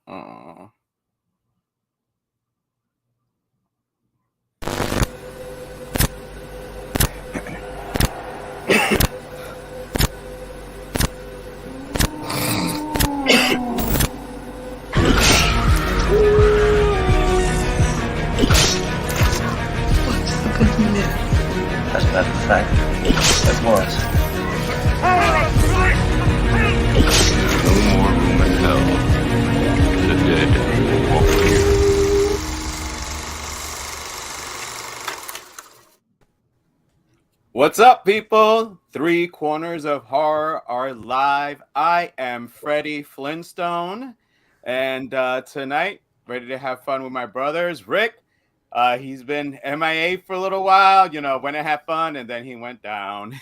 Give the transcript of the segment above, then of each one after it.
Aw. That's the fact. That was. No more room in hell. The dead will walk here. What's up, people? Three Corners of Horror are live. I am Freddie Flintstone, and tonight, ready to have fun with my brothers. Rick, he's been MIA for a little while, went to have fun, and then he went down.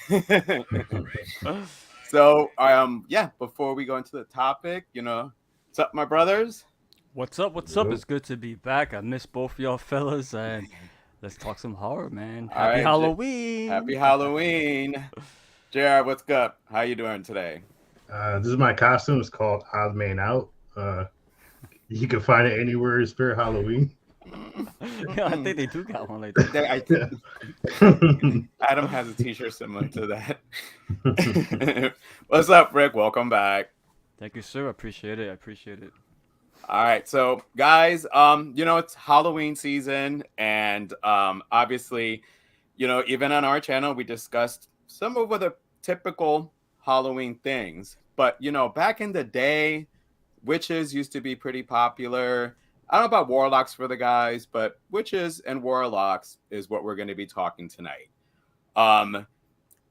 So, yeah, before we go into the topic, what's up, my brothers? What's up? What's up? It's good to be back. I miss both of y'all fellas, and let's talk some horror, man. All Happy right, Halloween! happy Halloween. JR, what's up? How you doing today? This is my costume. It's called Odd Man Out. You can find it anywhere. Spirit Halloween. Yeah, I think they do got one like that. I think Adam has a T-shirt similar to that. What's up, Rick? Welcome back. Thank you, sir. I appreciate it. All right, so guys, it's Halloween season, and obviously, even on our channel, we discussed some of the typical Halloween things. But back in the day, witches used to be pretty popular. I don't know about warlocks for the guys, but witches and warlocks is what we're going to be talking tonight.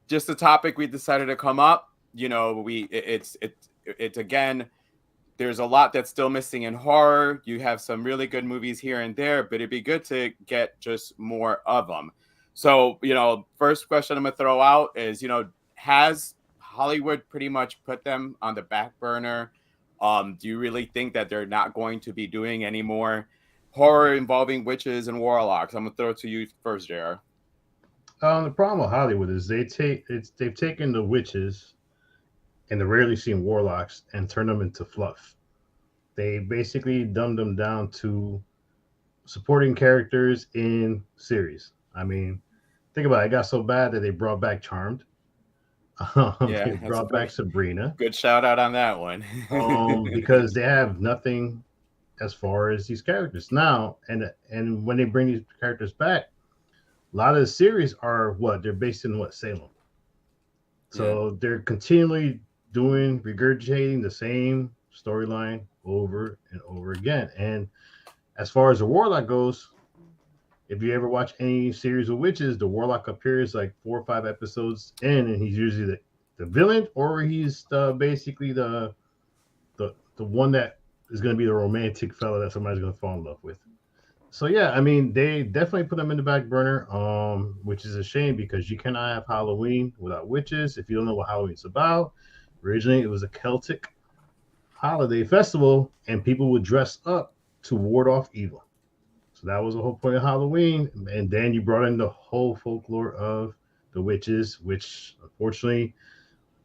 Just a topic we decided to come up. It's again. There's a lot that's still missing in horror. You have some really good movies here and there, but it'd be good to get just more of them. So, first question I'm going to throw out is, has Hollywood pretty much put them on the back burner? Do you really think that they're not going to be doing any more horror involving witches and warlocks? I'm going to throw it to you first, JR. The problem with Hollywood is they've taken the witches and the rarely seen warlocks and turned them into fluff. They basically dumbed them down to supporting characters in series. I mean, think about it. It got so bad that they brought back Charmed. They brought back Sabrina. Good shout out on that one. Because they have nothing as far as these characters now, and when they bring these characters back, a lot of the series are they're based in Salem. So they're continually regurgitating the same storyline over and over again. And as far as the warlock goes, if you ever watch any series of witches, the warlock appears like 4 or 5 episodes in, and he's usually the villain, or he's basically the one that is going to be the romantic fella that somebody's going to fall in love with. So yeah, I mean, they definitely put them in the back burner, which is a shame because you cannot have Halloween without witches. If you don't know what Halloween's about, originally it was a Celtic holiday festival, and people would dress up to ward off evil. So that was the whole point of Halloween. And then you brought in the whole folklore of the witches, which unfortunately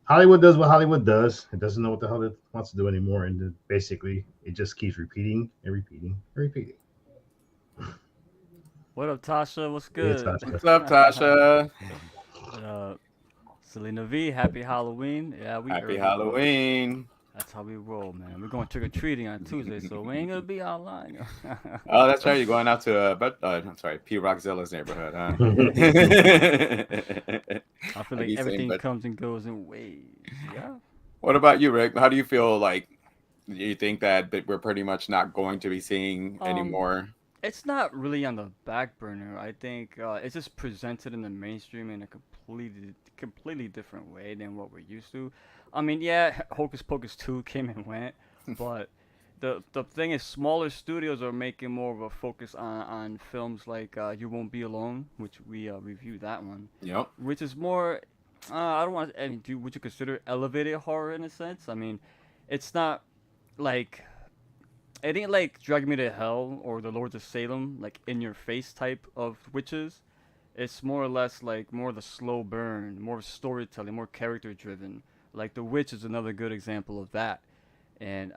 Hollywood does what Hollywood does. It doesn't know what the hell it wants to do anymore. And basically it just keeps repeating and repeating and repeating. What up, Tasha? What's good? Hey, Tasha. What's up, Tasha? Selena V, happy Halloween. Yeah, Happy Halloween. That's how we roll, man. We're going trick-or-treating on Tuesday, so we ain't going to be online. Oh, that's right. You're going out to, I'm sorry, P. Rockzilla's neighborhood, huh? I feel like everything comes and goes in waves. Yeah. What about you, Rick? How do you feel like you think that we're pretty much not going to be seeing anymore? It's not really on the back burner. I think it's just presented in the mainstream in a completely different way than what we're used to. I mean, yeah, Hocus Pocus 2 came and went, but the thing is, smaller studios are making more of a focus on films like You Won't Be Alone, which we reviewed that one. Yep. Which is more, I don't want to, would you consider elevated horror in a sense? I mean, it's not like, it ain't like Drag Me to Hell or The Lords of Salem, like in your face type of witches. It's more or less like more the slow burn, more storytelling, more character driven. Like The Witch is another good example of that. And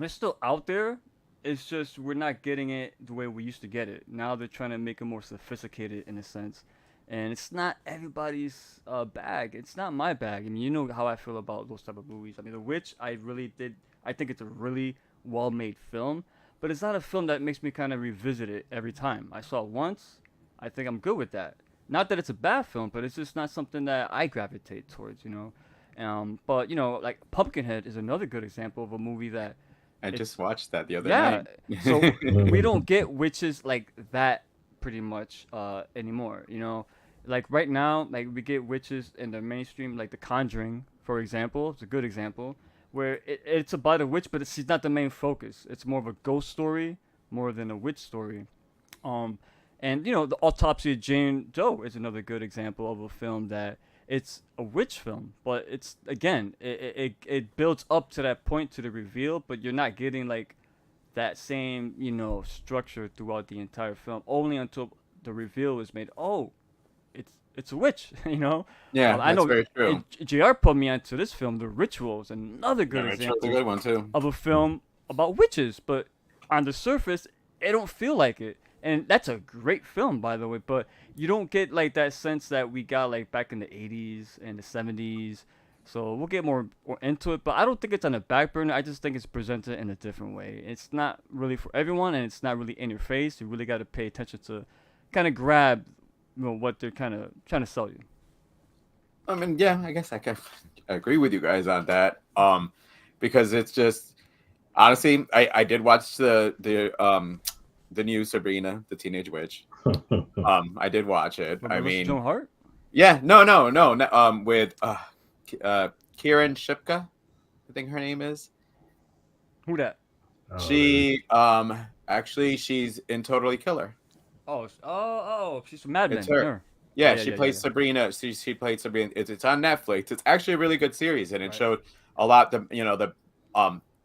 It's still out there. It's just we're not getting it the way we used to get it. Now they're trying to make it more sophisticated in a sense, and it's not everybody's bag. It's not my bag. I mean, you know how I feel about those type of movies. I mean, The Witch, I really did. I think it's a really well-made film, but it's not a film that makes me kind of revisit it every time. I saw it once. I think I'm good with that. Not that it's a bad film, but it's just not something that I gravitate towards. But like Pumpkinhead is another good example of a movie that I just watched that the other yeah. night. So we don't get witches like that pretty much anymore. Like right now, like we get witches in the mainstream, like The Conjuring, for example. It's a good example where it's about a witch, but she's not the main focus. It's more of a ghost story more than a witch story. And The Autopsy of Jane Doe is another good example of a film that it's a witch film, but it's again it builds up to that point to the reveal, but you're not getting like that same structure throughout the entire film only until the reveal is made. Oh, it's a witch. Yeah, I that's know very true. JR put me onto this film, The Ritual, is another good Yeah, Ritual's example a good one too. of a film about witches, but on the surface it don't feel like it. And that's a great film, by the way, but you don't get like that sense that we got like back in the 80s and the 70s. So we'll get more into it, but I don't think it's on the back burner. I just think it's presented in a different way. It's not really for everyone, and it's not really in your face. You really got to pay attention to kind of grab what they're kind of trying to sell you. I mean, yeah, I guess I can agree with you guys on that. Because it's just honestly, I did watch the new Sabrina, the Teenage Witch. I did watch it. But I Melissa mean, Joan Hart? yeah, no, with Kieran Shipka, I think her name is. Who that? She actually she's in Totally Killer. She's from Mad Men. It's her. Her. Yeah, she plays Sabrina. She played Sabrina. It's on Netflix. It's actually a really good series, and it showed a lot the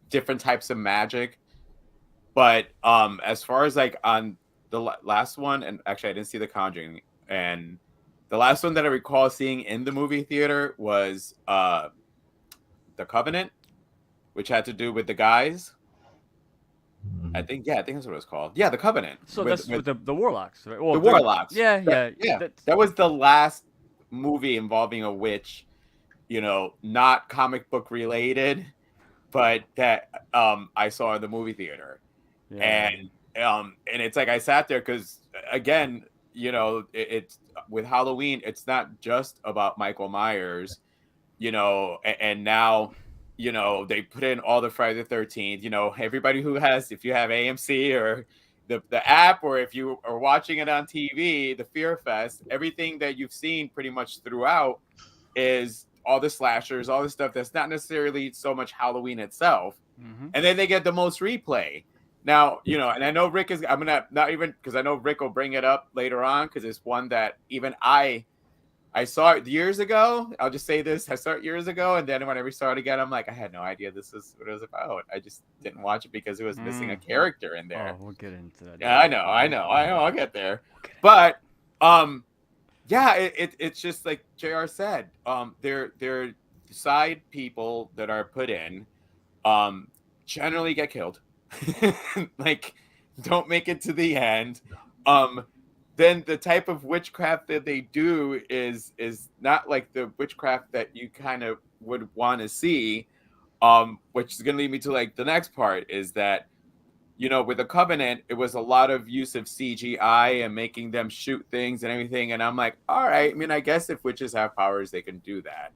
different types of magic. But as far as like on the last one, and actually I didn't see The Conjuring, and the last one that I recall seeing in the movie theater was The Covenant, which had to do with the guys. I think that's what it was called. Yeah, The Covenant. So that's with the Warlocks, right? Well, the Warlocks. Yeah. That was the last movie involving a witch, not comic book related, but that I saw in the movie theater. Yeah. And it's like I sat there because again, it's with Halloween, it's not just about Michael Myers, and now they put in all the Friday the 13th. Everybody who has, if you have AMC or the app, or if you are watching it on TV, the Fear Fest, everything that you've seen pretty much throughout is all the slashers, all the stuff that's not necessarily so much Halloween itself. Mm-hmm. And then they get the most replay. Now, and I know Rick is, I'm going to not even, because I know Rick will bring it up later on, because it's one that even I saw it years ago. I'll just say this. I saw it years ago. And then when I saw it again, I'm like, I had no idea this is what it was about. I just didn't watch it because it was missing a character in there. Oh, we'll get into that. Yeah, I know. I'll get there. But, yeah, it's just like JR said. They're side people that are put in, generally get killed. Like, don't make it to the end. Then the type of witchcraft that they do is not like the witchcraft that you kind of would want to see, which is going to lead me to like the next part is that, with the Covenant, it was a lot of use of CGI and making them shoot things and everything. And I'm like, all right, I mean, I guess if witches have powers, they can do that.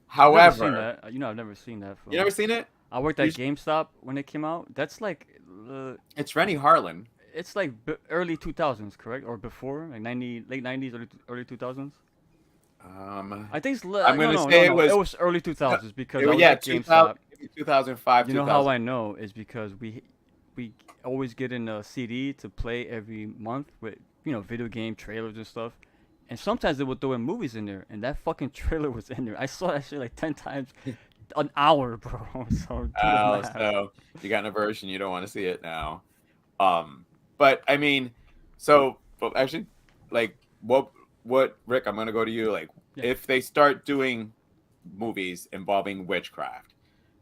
However, I've never seen that film. You never seen it? I worked at GameStop when it came out. That's like it's Rennie Harlan. It's like early 2000s, correct? Or before, like late 90s, early 2000s. I think it's. I'm going to say it was early 2000s because I was at 2005. You know how I know is because we always get in a CD to play every month with video game trailers and stuff, and sometimes they would throw in movies in there, and that fucking trailer was in there. I saw that shit like 10 times. An hour, bro. So you got an aversion. You don't want to see it now. But I mean, but actually, like, what Rick? I'm gonna go to you. Like, if they start doing movies involving witchcraft,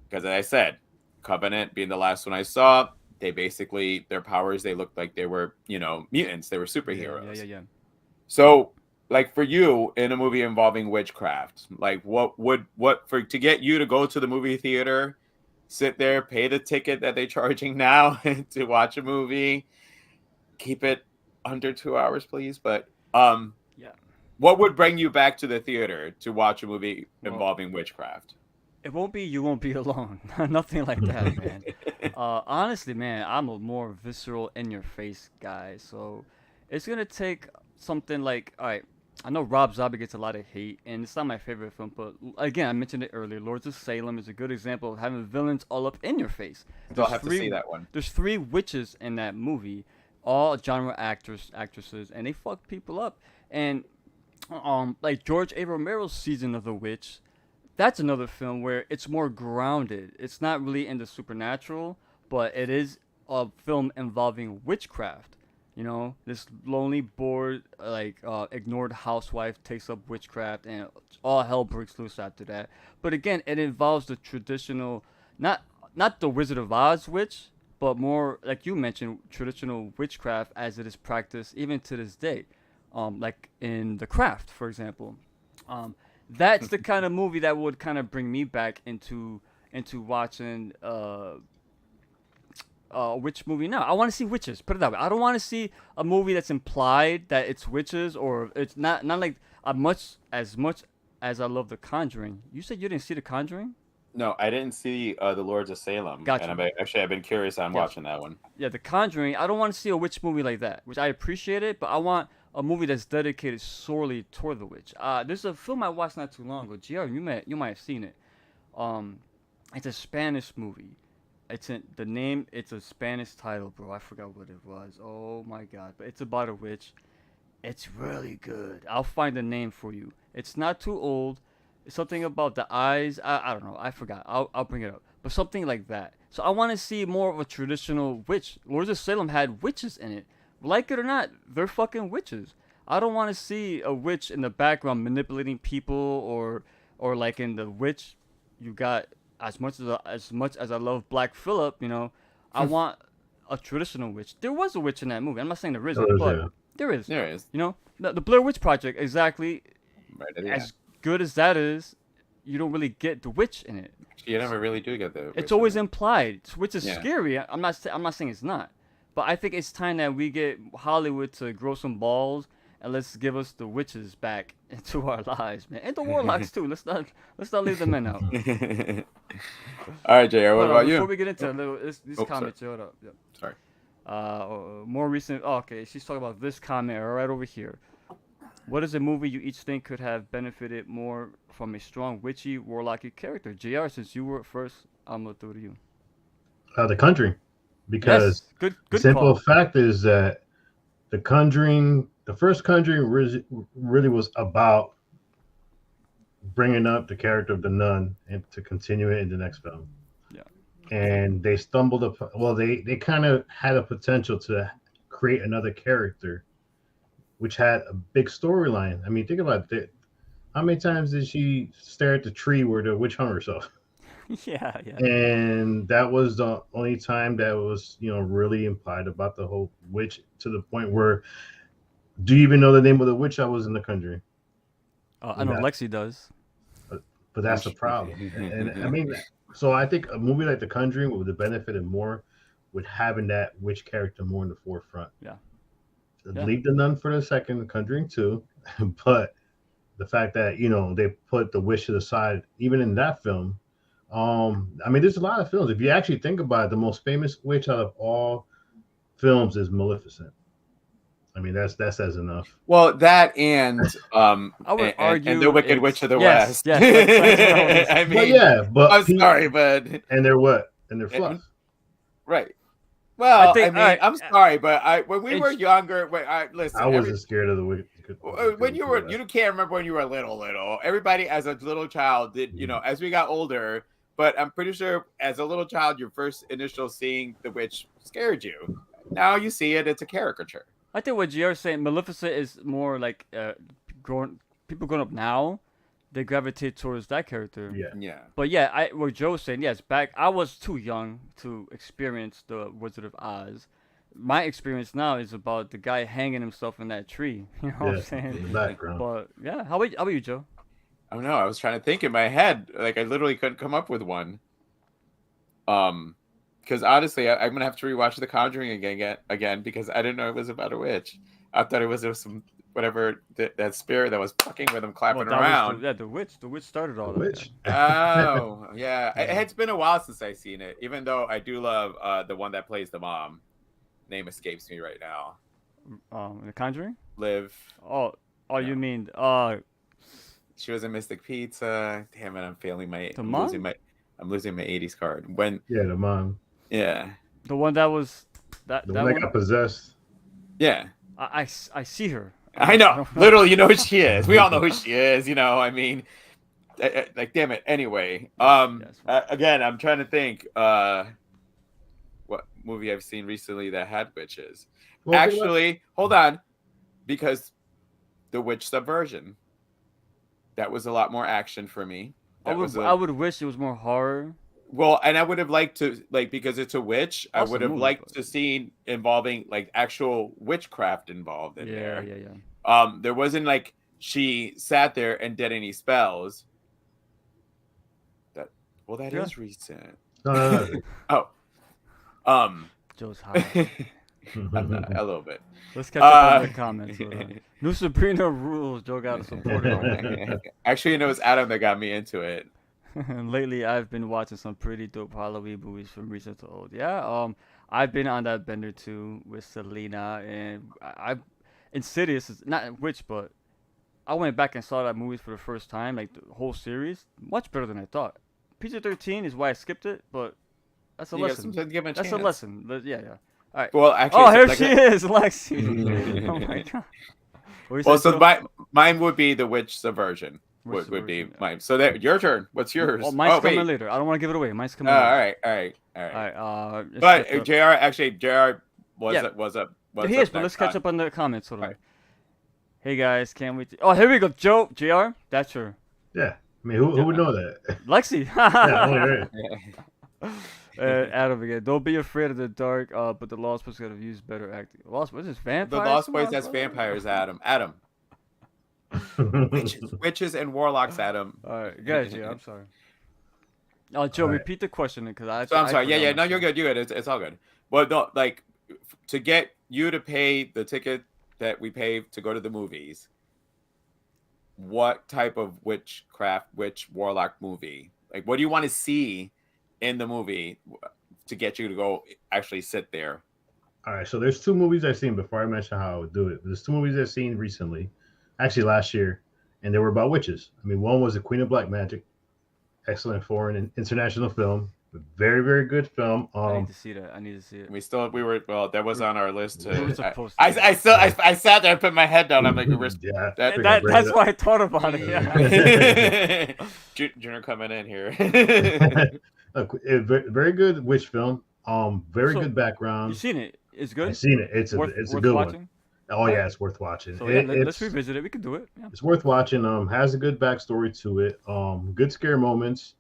because as I said, Covenant being the last one I saw, they basically their powers they looked like they were mutants. They were superheroes. Yeah. So like for you in a movie involving witchcraft, like what to get you to go to the movie theater, sit there, pay the ticket that they're charging now to watch a movie, keep it under 2 hours, please. But Yeah. what would bring you back to the theater to watch a movie Well, involving witchcraft? It won't be you won't be alone. Nothing like that, man. Honestly, man, I'm a more visceral in your face guy. So it's gonna take something like, all right, I know Rob Zombie gets a lot of hate, and it's not my favorite film, but again, I mentioned it earlier. Lords of Salem is a good example of having villains all up in your face. I'll have to see that one. There's 3 witches in that movie, all genre actresses, and they fuck people up. And like George A. Romero's Season of the Witch, that's another film where it's more grounded. It's not really in the supernatural, but it is a film involving witchcraft. This lonely, bored, ignored housewife takes up witchcraft, and all hell breaks loose after that. But again, it involves the traditional, not the Wizard of Oz witch, but more like you mentioned, traditional witchcraft as it is practiced even to this day, like in The Craft, for example. That's the kind of movie that would kind of bring me back into watching witch movie now. I want to see witches. Put it that way. I don't want to see a movie that's implied that it's witches, or it's not like as much as I love The Conjuring. You said you didn't see The Conjuring? No, I didn't see the Lords of Salem. Gotcha. And I've been curious on watching that one. Yeah, The Conjuring. I don't want to see a witch movie like that, which I appreciate it, but I want a movie that's dedicated solely toward the witch. There's a film I watched not too long ago. GR, you might have seen it. It's a Spanish movie. It's a Spanish title, bro. I forgot what it was. Oh my god! But it's about a witch. It's really good. I'll find the name for you. It's not too old. It's something about the eyes. I don't know. I forgot. I'll bring it up. But something like that. So I want to see more of a traditional witch. Lords of Salem had witches in it. Like it or not, they're fucking witches. I don't want to see a witch in the background manipulating people, or like in The Witch, you got as much as I love Black Phillip, I want a traditional witch. There was a witch in that movie. I'm not saying there isn't, but there is. There is. The Blair Witch Project, exactly. Right, as good as that is, you don't really get the witch in it. You never really do get the witch. It's always implied, which is scary. I'm not saying it's not, but I think it's time that we get Hollywood to grow some balls and let's give us the witches back into our lives, man, and the Warlocks too. Let's not leave them in out. All right, JR, what about you? Before we get into this comment, hold up. Yep. Sorry. More recent. Oh, okay, she's talking about this comment right over here. What is a movie you each think could have benefited more from a strong witchy, warlocky character? JR, since you were first, I'm gonna throw to you. The Conjuring, because good the simple call. fact is that the first Conjuring really was about bringing up the character of the nun and to continue it in the next film. Yeah. And they stumbled upon, they kind of had a potential to create another character, which had a big storyline. I mean, think about it. How many times did she stare at the tree where the witch hung herself? Yeah. And that was the only time that was, really implied about the whole witch, to the point where, do you even know the name of the witch that was in The Conjuring? I know Lexi does. But that's the problem. And I mean, so I think a movie like The Conjuring would have benefited more with having that witch character more in the forefront. Yeah. Leave the nun for the second, Conjuring 2, but the fact that they put the witch to the side, even in that film. I mean, there's a lot of films. If you actually think about it, the most famous witch out of all films is Maleficent. I mean, that says enough. Well, that and I would argue and the Wicked Witch of the yes, West. Yes, I mean, but I'm sorry, but and they're what? And they're fluff. Right. Well, I'm sorry, but when we were younger, listen. I wasn't scared of the Wicked. When you can't remember when you were little. Everybody, as a little child, did as we got older. But I'm pretty sure, as a little child, your first initial seeing the witch scared you. Now you see it; it's a caricature. I think what GR is saying, Maleficent is more like people growing up now. they gravitate towards that character. Yeah. Yeah. But yeah, what Joe's saying, yes, back I was too young to experience the Wizard of Oz. My experience now is about the guy hanging himself in that tree. You know what I'm Yeah. saying? In the background. But yeah, how about you, Joe? I don't know. I was trying to think in my head. Like I literally couldn't come up with one. Because honestly, I'm gonna have to rewatch The Conjuring again because I didn't know it was about a witch. I thought it was some whatever that spirit that was fucking with him, clapping That around. was the witch. The witch started all The that. witch. Oh, yeah. It's been a while since I've seen it, even though I do love the one that plays the mom. Name escapes me right now. The Conjuring. Liv. Oh, No. you mean She was in Mystic Pizza. Damn it, I'm failing my. The I'm mom? losing my 80s card. When? Yeah, the mom. Yeah. the one that was that The that one one? that got possessed. Yeah. I see her. I know. Literally, you know who she is. We all know who she is. You know, I mean, like, damn it. Anyway, Yes. again, I'm trying to think. What movie I've seen recently that had witches? Well, Actually, hold on, because The Witch Subversion. That was a lot more action for me. I That was would I would wish it was more horror. well, and I would have liked to because it's a witch. I Also would have movie, liked but- to see involving like actual witchcraft involved in there. Yeah. There wasn't like she sat there and did any spells. That is Yeah. recent. No. Oh, Joe's high. a little bit. Let's catch up on the comments. Hold on. New Sabrina rules. Joe got to support it. Actually, it was Adam that got me into it. Lately, I've been watching some pretty dope Halloween movies from recent to old. Yeah, I've been on that bender too with Selena, and I Insidious is not which, but I went back and saw that movie for the first time, like the whole series. Much better than I thought. PG-13 is why I skipped it, but that's a You got lesson. some- give him a That's a chance. lesson. Yeah. All right. Well, actually, Oh, here like she is, Lexi. Oh my god. What you Well, say, so Joe? mine would be The Witch Subversion. Witch Would be Subversion, yeah. mine. So that your turn. What's yours? Oh, mine's wait. coming later. I don't want to give it away. Mine's coming All later. right. All right. Let's But catch up. JR was Yeah. up. Was Yeah, up he is, but next let's catch time. up on the comments. Hold on. Alright. Hey guys, can't wait. Oh, here we go. Joe, JR, that's her. Yeah. I mean, who would know that? Lexi. Yeah, only her. Adam again. Don't be afraid of the dark. But the Lost Boys could have used better acting. Lost Boys is The vampires. Lost Boys has vampires. Adam. Witches and warlocks. Adam. All right, guys. Yeah, I'm sorry. Joe, Alright. repeat the question because I. So I'm I sorry. forgot Yeah. No, myself. you're good. You're good. It's all good. Well, no, like to get you to pay the ticket that we pay to go to the movies. What type of witch warlock movie? Like, what do you want to see in the movie to get you to go actually sit there? All right, so there's two movies I've seen before I mention how I would do it. There's two movies I've seen recently, actually last year, and they were about witches. I mean, one was The Queen of Black Magic, excellent foreign and international film, very, very good film. I need to see that. I need to see it. That was on our list. We were supposed to. I sat there and put my head down. I'm like, yeah, that- figured I'd bring That's it why I thought about it. Yeah. Junior coming in here. up. A very good witch film. Very So, good background. You seen it? It's good. I've seen it. It's a Worth good watching? one. Oh yeah, it's worth watching. So yeah, let's It's- revisit it. We can do it. Yeah. It's worth watching. Has a good backstory to it. Good scare moments.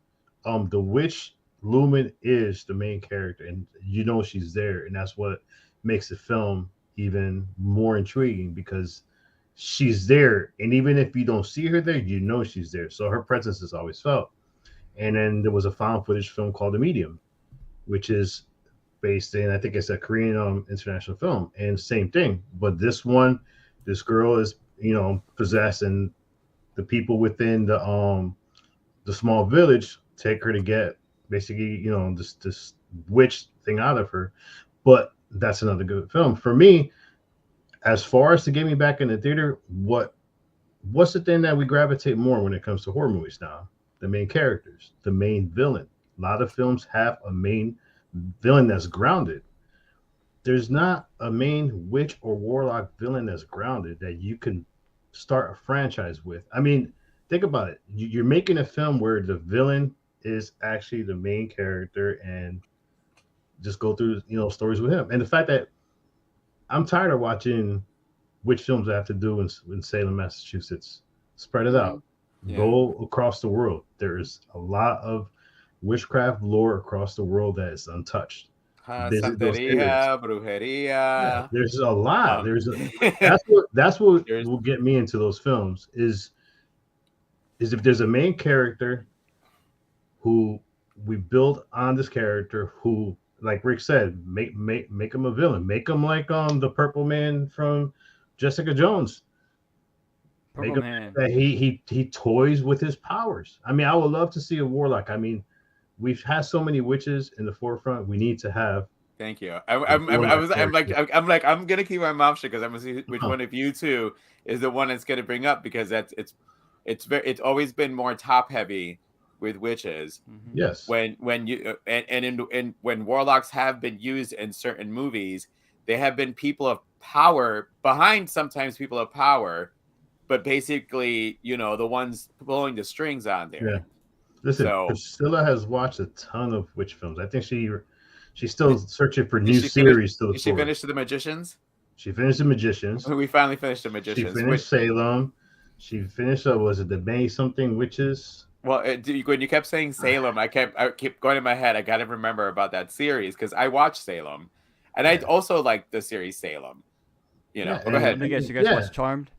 The witch Lumen is the main character, and you know she's there, and that's what makes the film even more intriguing because she's there, and even if you don't see her there, you know she's there. So her presence is always felt. And then there was a found footage film called The Medium, which is based in, I think it's a Korean international film, and same thing. But this one, this girl is possessed, and the people within the small village take her to get basically this witch thing out of her. But that's another good film for me. As far as to get me back in the theater, what's the thing that we gravitate more when it comes to horror movies now? The main characters, the main villain. A lot of films have a main villain that's grounded. There's not a main witch or warlock villain that's grounded that you can start a franchise with. I mean, think about it. You're making a film where the villain is actually the main character and just go through stories with him. And the fact that I'm tired of watching witch films I have to do in Salem, Massachusetts. Spread it out. Yeah. Go across the world. There is a lot of witchcraft lore across the world that is untouched. Visit those areas. Santeria, Yeah, brujeria. there's a lot. Um, That's what there's will get me into those films is if there's a main character who we build on this character who, like Rick said, make him a villain, make him like the Purple Man from Jessica Jones. Make Purple him Man. that he toys with his powers. I mean, I would love to see a warlock. I mean, we've had so many witches in the forefront. We need to have Thank you. a warlock character. I'm gonna keep my mouth shut because I'm gonna see which Huh. one of you two is the one that's gonna bring up because it's always been more top heavy with witches Mhm. Yes. when you and when warlocks have been used in certain movies, they have been people of power behind sometimes people of power, but basically the ones pulling the strings on there. Yeah. Listen, So Priscilla has watched a ton of witch films. I think she's still searching for did new she finish? series to look Did she forward. finish the magicians? She finished The Magicians. We finally finished the She magicians. finished Salem. She finished was it the May something witches? Well, when you kept saying Salem, I kept going in my head. I got to remember about that series because I watched Salem, and I Yeah. also like the series Salem. Yeah, Go Let ahead. me guess. You guys Yeah. watch Charmed?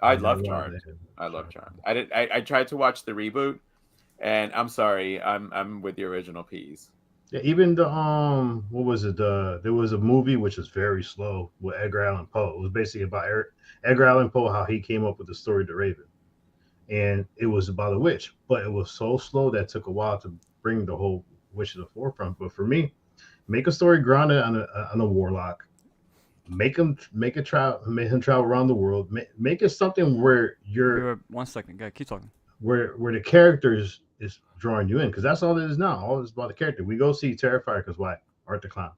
I never love watched Charmed. that. I love Charmed. I tried to watch the reboot, and I'm sorry, I'm with the original piece. Yeah, even the what was it? There was a movie which was very slow with Edgar Allan Poe. It was basically about Edgar Allan Poe, how he came up with the story The Raven, and it was about a witch, but it was so slow that it took a while to bring the whole witch to the forefront. But for me, make a story grounded on a warlock. Make him travel around the world. Make it something where you're 1 second. Go ahead, keep talking. where the characters is drawing you in, because that's all it is now. All it's about the character. We go see Terrifier because why? Art the Clown.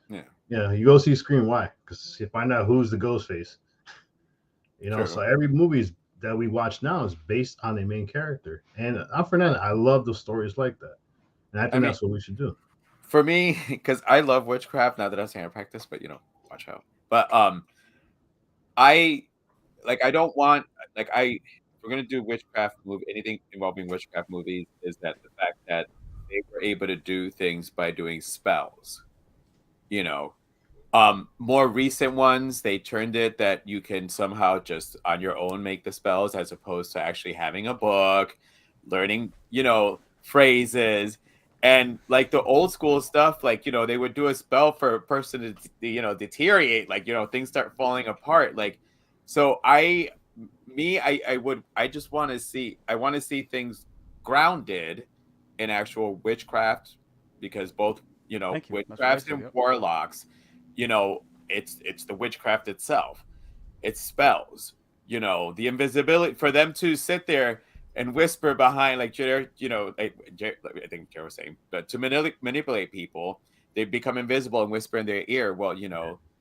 Yeah. Yeah, you go see Scream, why? Because you find out who's the ghost face. True. So every movie that we watch now is based on a main character. And not for that, I love the stories like that. And I think mean, that's what we should do. For me, because I love witchcraft. Not that I'm saying I practice, but watch out. But I don't want if we're gonna do witchcraft movie, anything involving witchcraft movies, is that the fact that they were able to do things by doing spells. More recent ones, they turned it that you can somehow just on your own make the spells as opposed to actually having a book, learning, phrases. And like the old school stuff, they would do a spell for a person to, deteriorate, things start falling apart. So I just want to see things grounded in actual witchcraft because both, Thank you. That's what I witchcraft said, and yep. warlocks, it's the witchcraft itself. It's spells, the invisibility for them to sit there and whisper behind, I think Jared was saying, but to manipulate people, they become invisible and whisper in their ear. Well,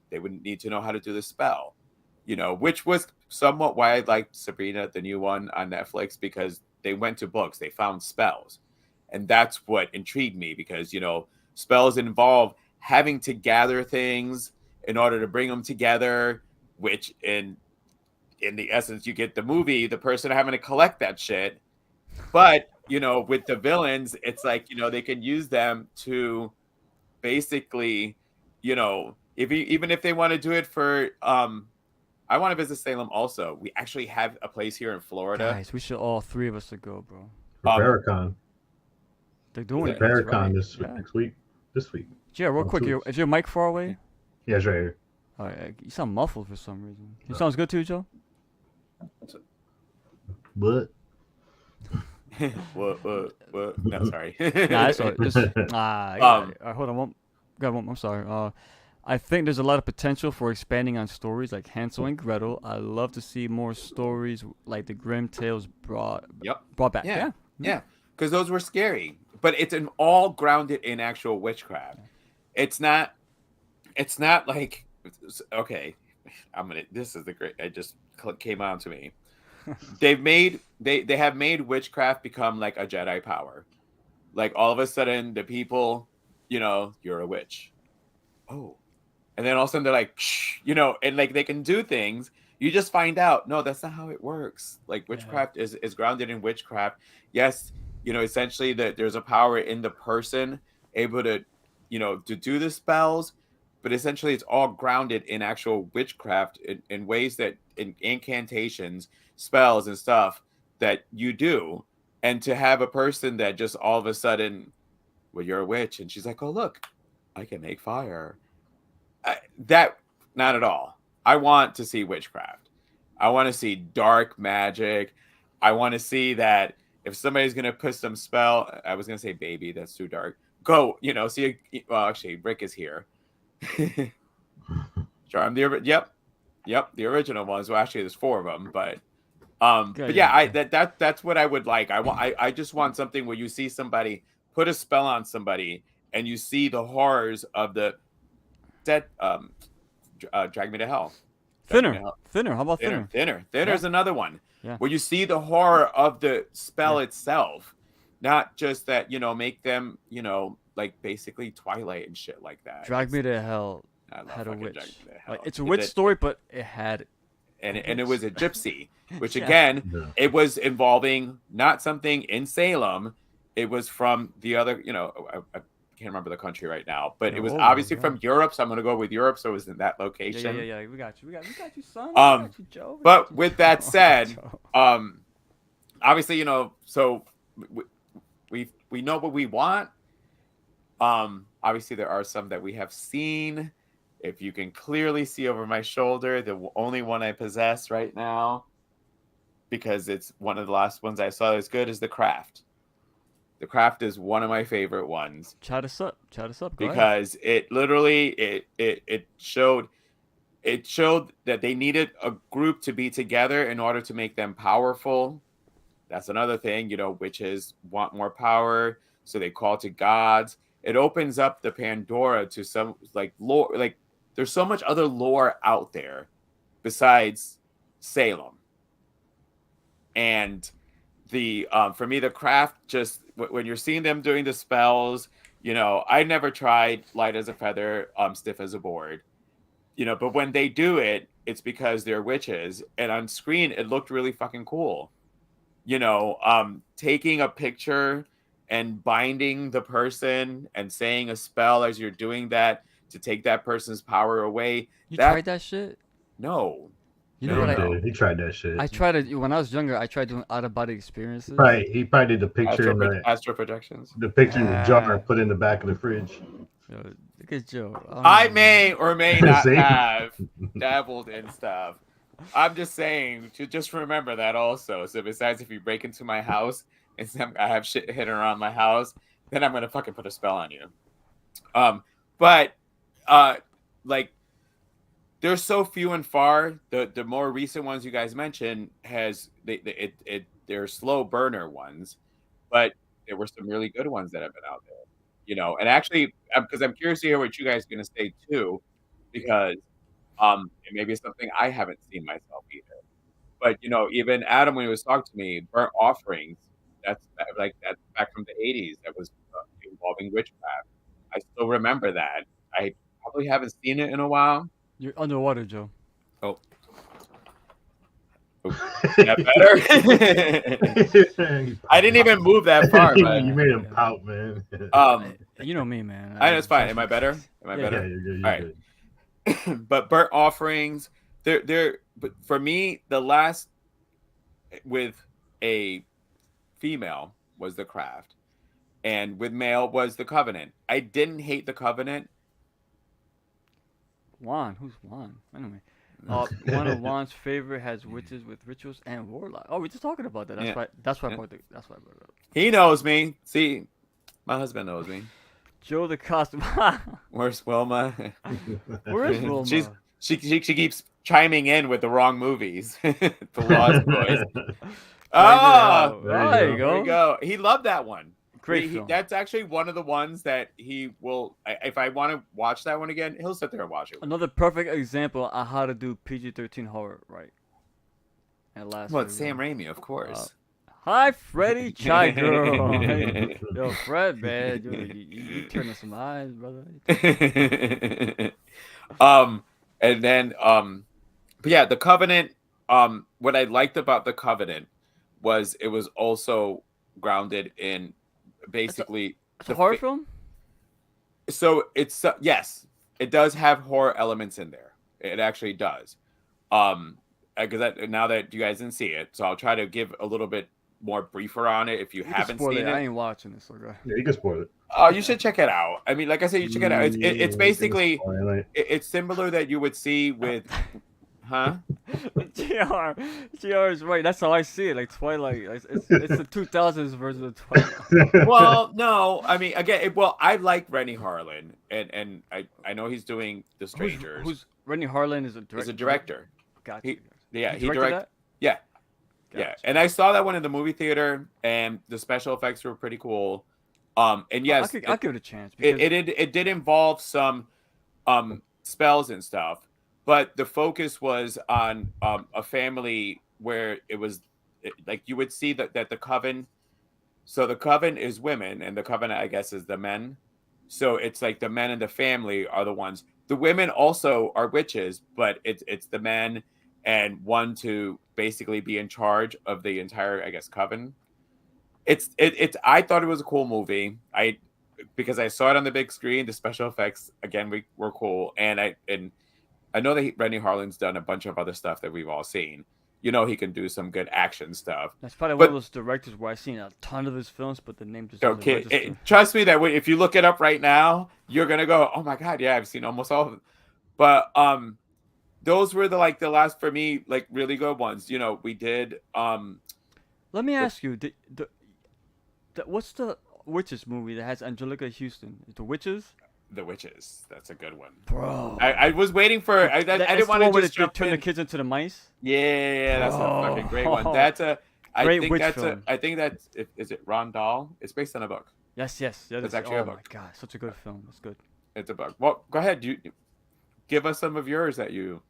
they wouldn't need to know how to do the spell, which was somewhat why I liked Sabrina, the new one on Netflix, because they went to books, they found spells. And that's what intrigued me because, spells involve having to gather things in order to bring them together, which in the essence, you get the movie, the person having to collect that shit. But, with the villains, it's like, they can use them to basically, even if they want to do it for, I want to visit Salem also. We actually have a place here in Florida. Guys, we should all three of us to go, bro. Barricon. They're doing it. Barricon Right. next week. This week. Yeah, real quick, is your mic far away? Yeah, it's right here. All right, you sound muffled for some reason. It sounds good too, Joe. What? what? No, sorry. Nah, that's all right. Just, hold on. I'm sorry. I think there's a lot of potential for expanding on stories like Hansel and Gretel. I love to see more stories like the Grimm Tales brought back. Yeah, because those were scary, but it's all grounded in actual witchcraft. It's not like, okay, this is the great. I just came on to me. They have made witchcraft become like a Jedi power. Like all of a sudden, the people, you're a witch. Oh. And then all of a sudden they're like, and like they can do things, you just find out, no, that's not how it works. Like witchcraft is grounded in witchcraft. Yes, essentially that there's a power in the person able to, to do the spells, but essentially it's all grounded in actual witchcraft in ways that in incantations, spells and stuff that you do. And to have a person that just all of a sudden, well, you're a witch, and she's like, oh, look, I can make fire. That, not at all. I want to see witchcraft. I want to see dark magic. I want to see that if somebody's going to put some spell, I was going to say baby, that's too dark. Go, see, well, actually, Rick is here. Charm, yep, the original ones. Well, actually, there's 4 of them, but yeah, that's what I would like. I just want something where you see somebody put a spell on somebody, and you see the horrors of the dead. Drag Me to Hell. Thinner. How about Thinner? Thinner's another one. Yeah. Where you see the horror of the spell itself, not just that make them like basically Twilight and shit like that. Drag Me to Hell had a witch. Like, it's a witch story, but it had. And it was a gypsy, which again, it was involving not something in Salem. It was from the other, I can't remember the country right now, but it was obviously from Europe. So I'm going to go with Europe. So it was in that location. Yeah. We got you, son. We got you, Joe. But with that said, obviously, so we know what we want. Obviously there are some that we have seen. If you can clearly see over my shoulder, the only one I possess right now, because it's one of the last ones I saw that's good, is The Craft. The Craft is one of my favorite ones. Chat us up. Because it literally it showed that they needed a group to be together in order to make them powerful. That's another thing, witches want more power, so they call to gods. It opens up the Pandora to some like lore, like there's so much other lore out there besides Salem. And the for me, The Craft, just when you're seeing them doing the spells, I never tried light as a feather, stiff as a board, but when they do it, it's because they're witches, and on screen it looked really fucking cool. Taking a picture and binding the person and saying a spell as you're doing that to take that person's power away. You tried that shit? No. You know what? He tried that shit. I tried it when I was younger. I tried doing out-of-body experiences. Right. He probably did the picture astral projections. The picture in the jar put in the back of the fridge. Yo, look at Joe. I may or may not have dabbled in stuff. I'm just saying to just remember that also. So besides, if you break into my house and I have shit hidden around my house, then I'm gonna fucking put a spell on you. But like they're so few and far. The more recent ones you guys mentioned they're slow burner ones, but there were some really good ones that have been out there. And actually, because I'm curious to hear what you guys are gonna say too, because it maybe it's something I haven't seen myself either. But even Adam, when he was talking to me, Burnt Offerings, that's back from the 80s. That was involving witchcraft. I still remember that. I probably haven't seen it in a while. You're underwater, Joe. Oh. Is that better? I didn't even move that far, man. You made him pout, man. You know me, man. I know it's fine. Am I better? Yeah, you're good. All right. But Burnt Offerings, but for me, the last with a female was The Craft, and with male was The Covenant. I didn't hate The Covenant. Juan, who's Juan? Anyway, one of Juan's favorite has witches with rituals and warlocks. Oh, we're just talking about that. That's why I brought it up. He knows me. See, my husband knows me. Joe the costume. Where's Wilma? Where is Wilma? She keeps chiming in with the wrong movies. The Lost Boys. Oh, there you go. He loved that one. Great film. That's actually one of the ones that he will. If I want to watch that one again, he'll sit there and watch it. Another perfect example on how to do PG-13 horror right. And last. Well, it's Sam Raimi, of course. Hi, Freddy Chai Girl. Yo, Fred, man, you turning some eyes, brother. And then But yeah, the Covenant. What I liked about the Covenant was it was also grounded in basically It's a horror fa- film. so it's yes, it does have horror elements in there. It actually does. Because now that you guys didn't see it, so I'll try to give a little bit more briefer on it if you You can haven't spoil seen it. I it. ain't watching this. Okay. Yeah, you can spoil it. Oh, you should check it out. I mean, like I said, you check it out. It's Mm, basically spoil it. it's similar that you would see with, huh? Gr is right. That's how I see it. Like Twilight. It's the 2000s version of Twilight. Well, no, I mean, again, well, I like Rennie Harlan, and I know he's doing The Strangers. Who's Rennie Harlan is a director. He's a director. Gotcha. He directed directed. that. Yeah, yeah, Gotcha. and I saw that one in the movie theater, and the special effects were pretty cool. And yes, I'll give it a chance. it did involve some spells and stuff, but the focus was on a family where like you would see that the coven. So the coven is women, and the coven, I guess, is the men. So it's like the men in the family are the ones. The women also are witches, but it's the men and one to basically be in charge of the entire, I guess, coven. It's I thought it was a cool movie. Because I saw it on the big screen. The special effects again were cool, and I know that Rennie Harlan's done a bunch of other stuff that we've all seen. You know, he can do some good action stuff. That's probably But- one of those directors where I've seen a ton of his films, but the name just doesn't Okay, register. trust me that if you look it up right now, you're gonna go, "Oh my god, yeah, I've seen almost all of them." But those were the last for me, like really good ones. You know, we did Let me ask you, what's the Witches movie that has Angelica Houston? The Witches? The Witches. That's a good one. Bro. I was waiting for. I didn't want to just jump turn the in. kids into the mice. Yeah, that's a fucking great one. That's a. Great witch film. I think that's. Is it Ron Dahl? It's based on a book. Yes. It's actually a oh my book. god, such a good film. It's good. It's a book. Well, go ahead. You give us some of yours that you.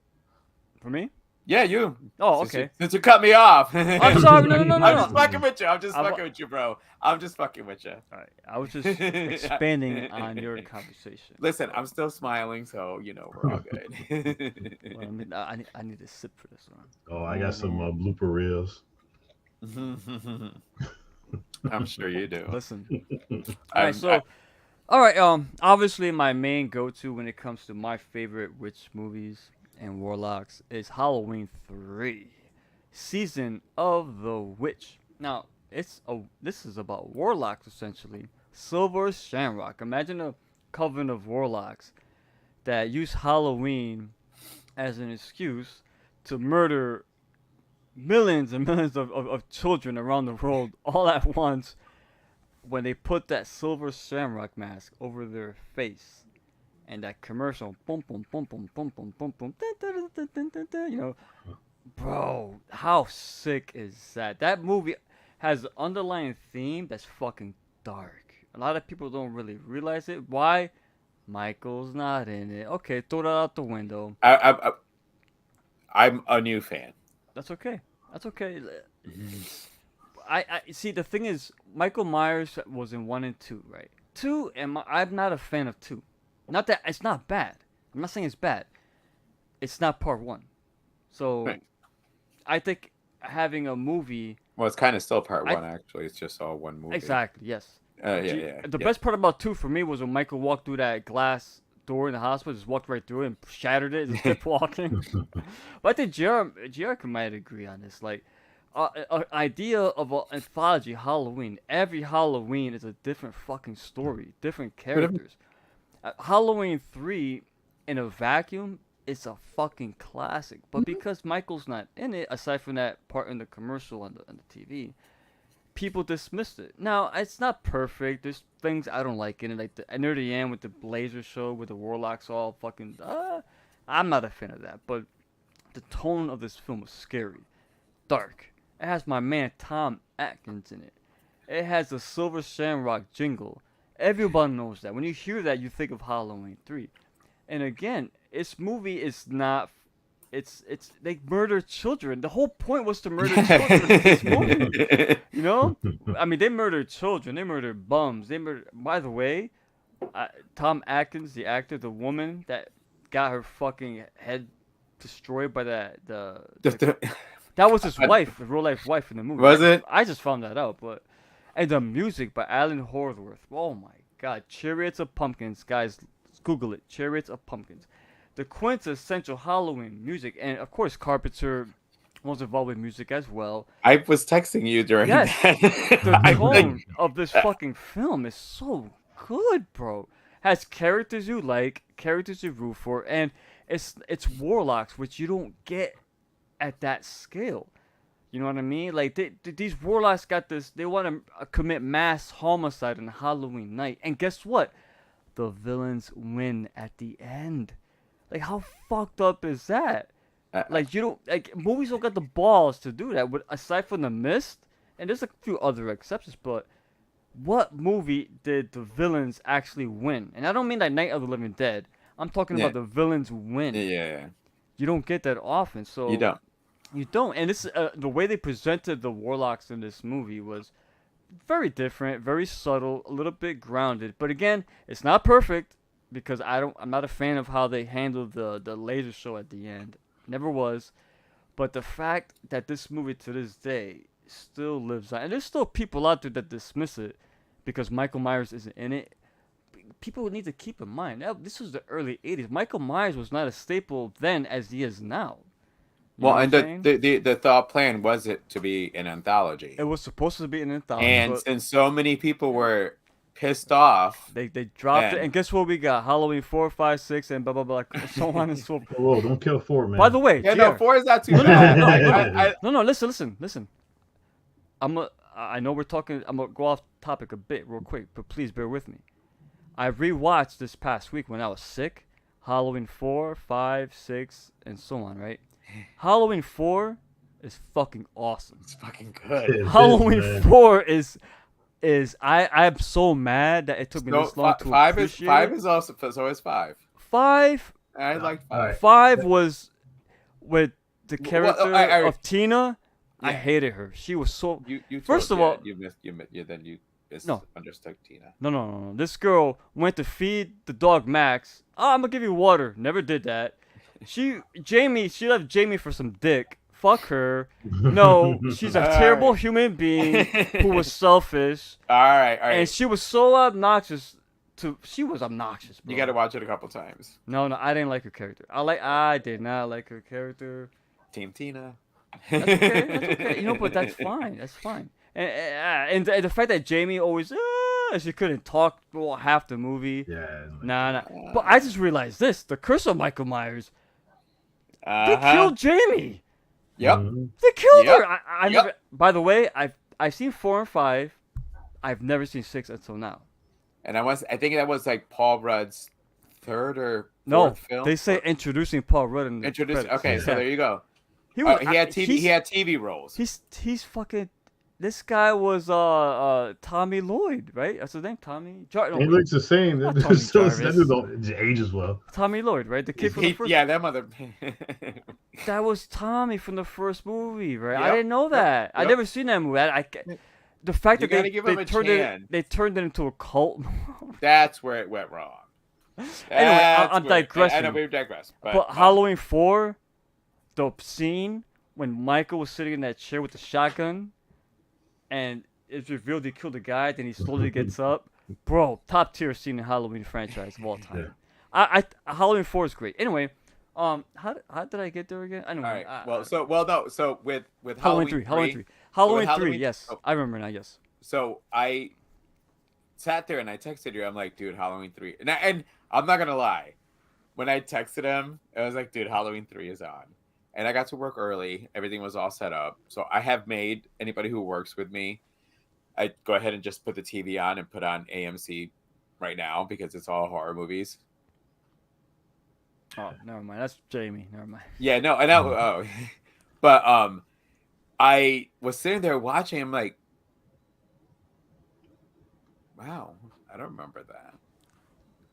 For me? Yeah, you. Oh, Since okay. Since you cut me off. I'm sorry. No. I'm just fucking with you. I'm I wa- fucking with you, bro. I'm just fucking with you. All right. I was just expanding on your conversation. Listen, I'm still smiling, so you know we're all good. Well, I need to sip for this one. Oh, I got some blooper reels. I'm sure you do. Listen. All right. Obviously, my main go-to when it comes to my favorite witch movies and Warlocks is Halloween 3, Season of the Witch. Now, this is about Warlocks essentially. Silver Shamrock. Imagine a coven of Warlocks that use Halloween as an excuse to murder millions and millions of children around the world all at once when they put that silver shamrock mask over their face. And that commercial, boom, boom, boom, boom, boom, boom, boom, boom, dun, dun, dun, dun, dun, dun, you know, bro, how sick is that? That movie has an underlying theme that's fucking dark. A lot of people don't really realize it. Why? Michael's not in it. Okay, throw that out the window. I'm a new fan. That's okay. I see. The thing is, Michael Myers was in 1 and 2, right? 2, and I'm not a fan of 2. Not that it's not bad. I'm not saying it's bad. It's not part 1. So, Right. I think having a movie. Well, it's kind of still part 1 actually. It's just all one movie. Exactly. Yes. Yeah. The best part about 2 for me was when Michael walked through that glass door in the hospital, just walked right through it and shattered it, and just kept walking. But I think JR might agree on this. Like, an idea of an anthology Halloween. Every Halloween is a different fucking story, different characters. Halloween 3, in a vacuum, it's a fucking classic. But because Michael's not in it, aside from that part in the commercial on the TV, people dismissed it. Now, it's not perfect. There's things I don't like in it, like near the end with the laser show with the Warlocks all fucking. I'm not a fan of that. But the tone of this film is scary, dark. It has my man Tom Atkins in it. It has the Silver Shamrock jingle. Everybody knows that. When you hear that, you think of Halloween 3. And again, this movie is not. It's they murder children. The whole point was to murder children in this movie. You know, I mean, they murdered children. They murdered bums. They murdered. By the way, Tom Atkins, the actor, the woman that got her fucking head destroyed by the The- that was his wife, his real life wife in the movie. Was it? I just found that out, but and the music by Alan Horworth. Oh my God, Chariots of Pumpkins, guys, Google it. Chariots of Pumpkins, the quintessential Halloween music, and of course Carpenter was involved with music as well. I was texting you during Yes, that. the I tone think- of this fucking film is so good, bro. Has characters you like, characters you root for, and it's Warlocks, which you don't get at that scale. You know what I mean? Like these Warlocks got this. They want to commit mass homicide on Halloween night, and guess what? The villains win at the end. Like how fucked up is that? Like you don't like movies don't got the balls to do that. But aside from The Mist, and there's a few other exceptions, but what movie did the villains actually win? And I don't mean like Night of the Living Dead. I'm talking Yeah. about the villains win. Yeah, You don't get that often. So you don't. You don't. And this the way they presented the Warlocks in this movie was very different, very subtle, a little bit grounded. But again, it's not perfect because I'm not a fan of how they handled the laser show at the end. Never was. But the fact that this movie to this day still lives on, and there's still people out there that dismiss it because Michael Myers isn't in it. People need to keep in mind that this was the early 80s. Michael Myers was not a staple then as he is now. You Well, know and what I'm saying? the thought plan was it to be an anthology, It was supposed to be an anthology, and but since so many people were pissed off, they dropped it. Man. And guess what we got? Halloween 4, 5, 6, and blah blah blah, so on and so forth. Whoa, don't kill 4, man. By the way, yeah, no, GR, 4 is not too No, no, bad. no, I- no, listen. I know we're talking. I'm gonna go off topic a bit real quick, but please bear with me. I rewatched this past week when I was sick. Halloween 4, 5, 6, and so on. Right? Halloween 4 is fucking awesome. It's fucking It good. is, Halloween man. 4 is I'm so mad that it took me No, this long to 5 appreciate it. is also so is 5. 5 I like 5. Alright. 5 was with the Well, character I- of Tina. I Yeah. hated her. She was so You First told- of all- you then you No. misunderstood Tina. no. This girl went to feed the dog Max. Oh, I'm gonna give you water. Never did that. She left Jamie for some dick. Fuck her. No, she's a Alright. terrible human being who was selfish, All right. and she was so obnoxious. She was obnoxious, bro. You got to watch it a couple times. No, I didn't like her character. I did not like her character. Team Tina. That's okay. That's okay. You know, but that's fine. That's fine. And the fact that Jamie always she couldn't talk well, half the movie. Yeah. Nah. But I just realized this: the curse of Michael Myers. They Uh-huh. killed Jamie. Yep. Mhm. They killed Yep. her. I Yep. never. By the way, I've seen 4 and 5. I've never seen 6 until now. And I think that was like Paul Rudd's third or No, fourth film. they say introducing Paul Rudd in the Introduced. credits. Okay, so Yeah. there you go. He was. He had TV. he's- He had TV roles. He's fucking. This guy was Tommy Lloyd, right? That's his name, Tommy. He looks the same. Not That Tommy dude Jarvis. don't age as well. Tommy Lloyd, right? The kid from the first. Yeah, that mother. That was Tommy from the first movie, right? I Yep, didn't know that. I yep. never seen that movie. The fact You that gotta give him a chance. they turned it into a cult. That's where it went wrong. Anyway, I'm That's where- digressing. I know we digress. But Halloween 4, the scene when Michael was sitting in that chair with the shotgun, and it's revealed he killed a guy, then he slowly gets up. Bro, top tier scene in Halloween franchise of all time. Halloween 4 is great. Anyway, how did I get there again? Anyway, All right. So with Halloween 3, Halloween 3, Halloween- yes. oh. I remember now, yes. So I sat there and I texted you. I'm like, dude, Halloween 3. And I'm not gonna lie, when I texted him, I was like, dude, Halloween 3 is on. And I got to work early. Everything was all set up. So I have made anybody who works with me, I go ahead and just put the TV on and put on AMC right now because it's all horror movies. Oh, never mind. That's Jamie. Never mind. Yeah, no, I know. Oh, but I was sitting there watching. I'm like, wow, I don't remember that.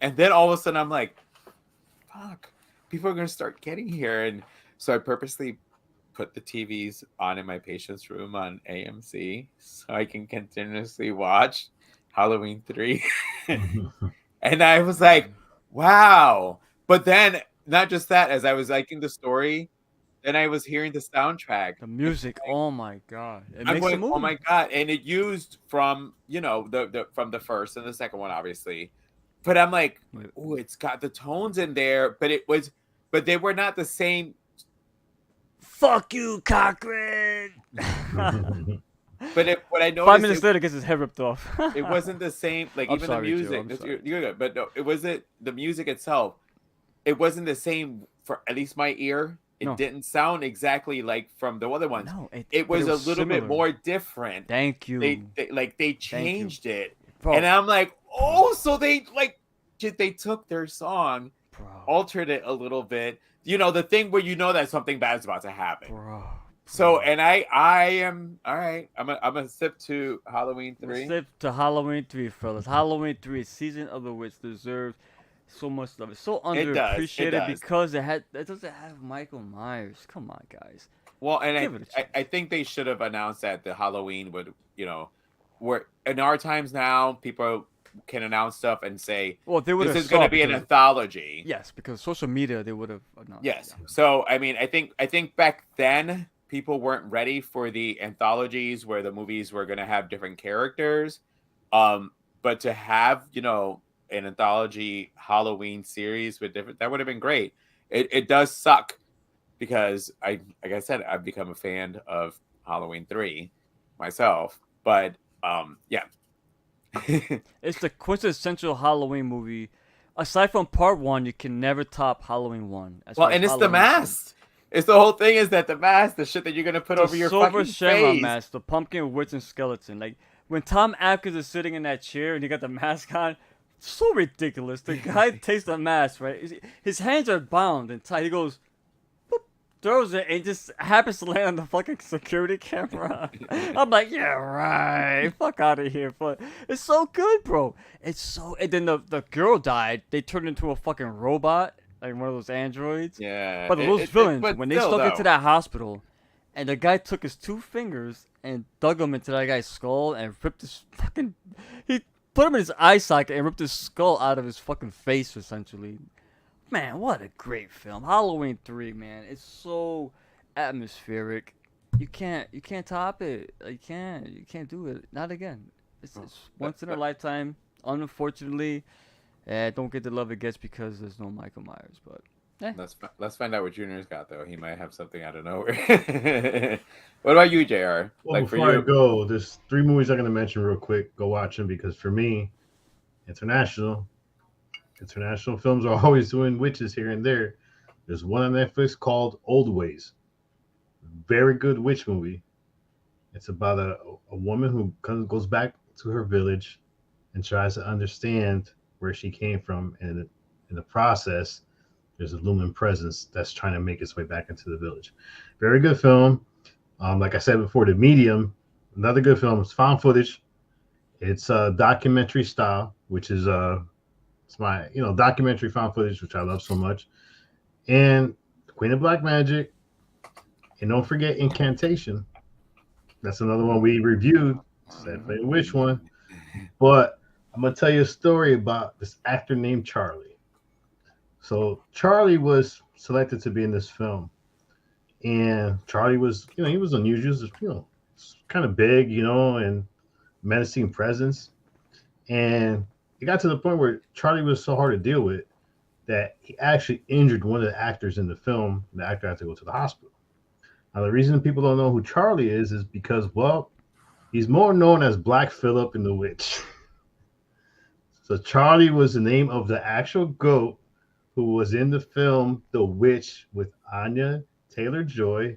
And then all of a sudden, I'm like, fuck, people are gonna start getting here, and so I purposely put the TVs on in my patient's room on AMC so I can continuously watch Halloween 3. And I was like, wow. But then not just that, as I was liking the story, then I was hearing the soundtrack. The music, oh my god, it I'm makes the going, movie. oh my god! And it used from the from the first and the second one, obviously. But I'm like, Wait. oh, it's got the tones in there, but they were not the same. Fuck you, Cochran. But what I noticed, 5 minutes later, gets his head ripped off. it wasn't the same. Like I'm even sorry, the Joe, music, I'm you're, sorry. you're good. But no, it wasn't the music itself. It wasn't the same for at least my ear. It No. didn't sound exactly like from the other ones. No, It but was a little bit similar. more different. Thank you. They changed it, Bro, and I'm like, oh, so they took their song, bro, altered it a little bit. The thing where that something bad is about to happen. bro. So, and I am all right. I'm a sip to Halloween 3. Let's flip to Halloween 3, fellas. Halloween 3, Season of the Witch, deserves so much love. It's so It does, it underappreciated does. because it doesn't have Michael Myers. Come on, guys. Well, and Give it a chance. I think they should have announced that the Halloween would, where in our times now, people can announce stuff and say, Well, they would this have is going to be an anthology. Yes, because social media, they would have announced. Yes. Yeah. So, I mean, I think back then people weren't ready for the anthologies where the movies were going to have different characters. But to have, an anthology Halloween series with different, that would have been great. It does suck because like I said, I've become a fan of Halloween 3 myself, but yeah. It's the quintessential Halloween movie. Aside from part 1, you can never top Halloween 1. as Well, far as and it's the Halloween mask. It's the whole thing is that the mask, the shit that you're gonna put the over your Silver fucking Shamrock face. mask, the pumpkin witch and skeleton. Like when Tom Atkins is sitting in that chair and he got the mask on, so ridiculous. The guy takes the mask, right? His hands are bound and tight. He goes, boop, throws it, and just happens to land on the fucking security camera. I'm like, yeah, right. Fuck out of here. But it's so good, bro. It's so. And then the girl died. They turned into a fucking robot, like one of those androids. Yeah. But those villains, but when they still, stuck into though. that hospital, and the guy took his 2 fingers and dug them into that guy's skull and ripped his fucking. He put him in his eye socket and ripped his skull out of his fucking face, essentially. Man, what a great film. Halloween 3, man. It's so atmospheric. You can't top it. You can't do it. Not again. It's once in a lifetime. Unfortunately, don't get the love it gets because there's no Michael Myers. But Let's find out what Junior's got though. He might have something out of nowhere. What about you, JR? Well, before I go, there's 3 movies I'm going to mention real quick. Go watch them because for me, international films are always doing witches here and there. There's one on Netflix called Old Ways. Very good witch movie. It's about a woman who goes back to her village and tries to understand where she came from. And in the process, there's a looming presence that's trying to make its way back into the village. Very good film. Like I said before, The Medium, another good film. It's found footage. It's documentary style, which is it's my documentary found footage, which I love so much. And Queen of Black Magic, and don't forget Incantation. That's another one we reviewed. Definitely which one, but I'm gonna tell you a story about this actor named Charlie. So Charlie was selected to be in this film. And Charlie was, he was unusual, kind of big, and menacing presence. And it got to the point where Charlie was so hard to deal with that he actually injured one of the actors in the film. The actor had to go to the hospital. Now, the reason people don't know who Charlie is because, well, he's more known as Black Phillip in The Witch. So Charlie was the name of the actual goat who was in the film The Witch with Anya Taylor-Joy,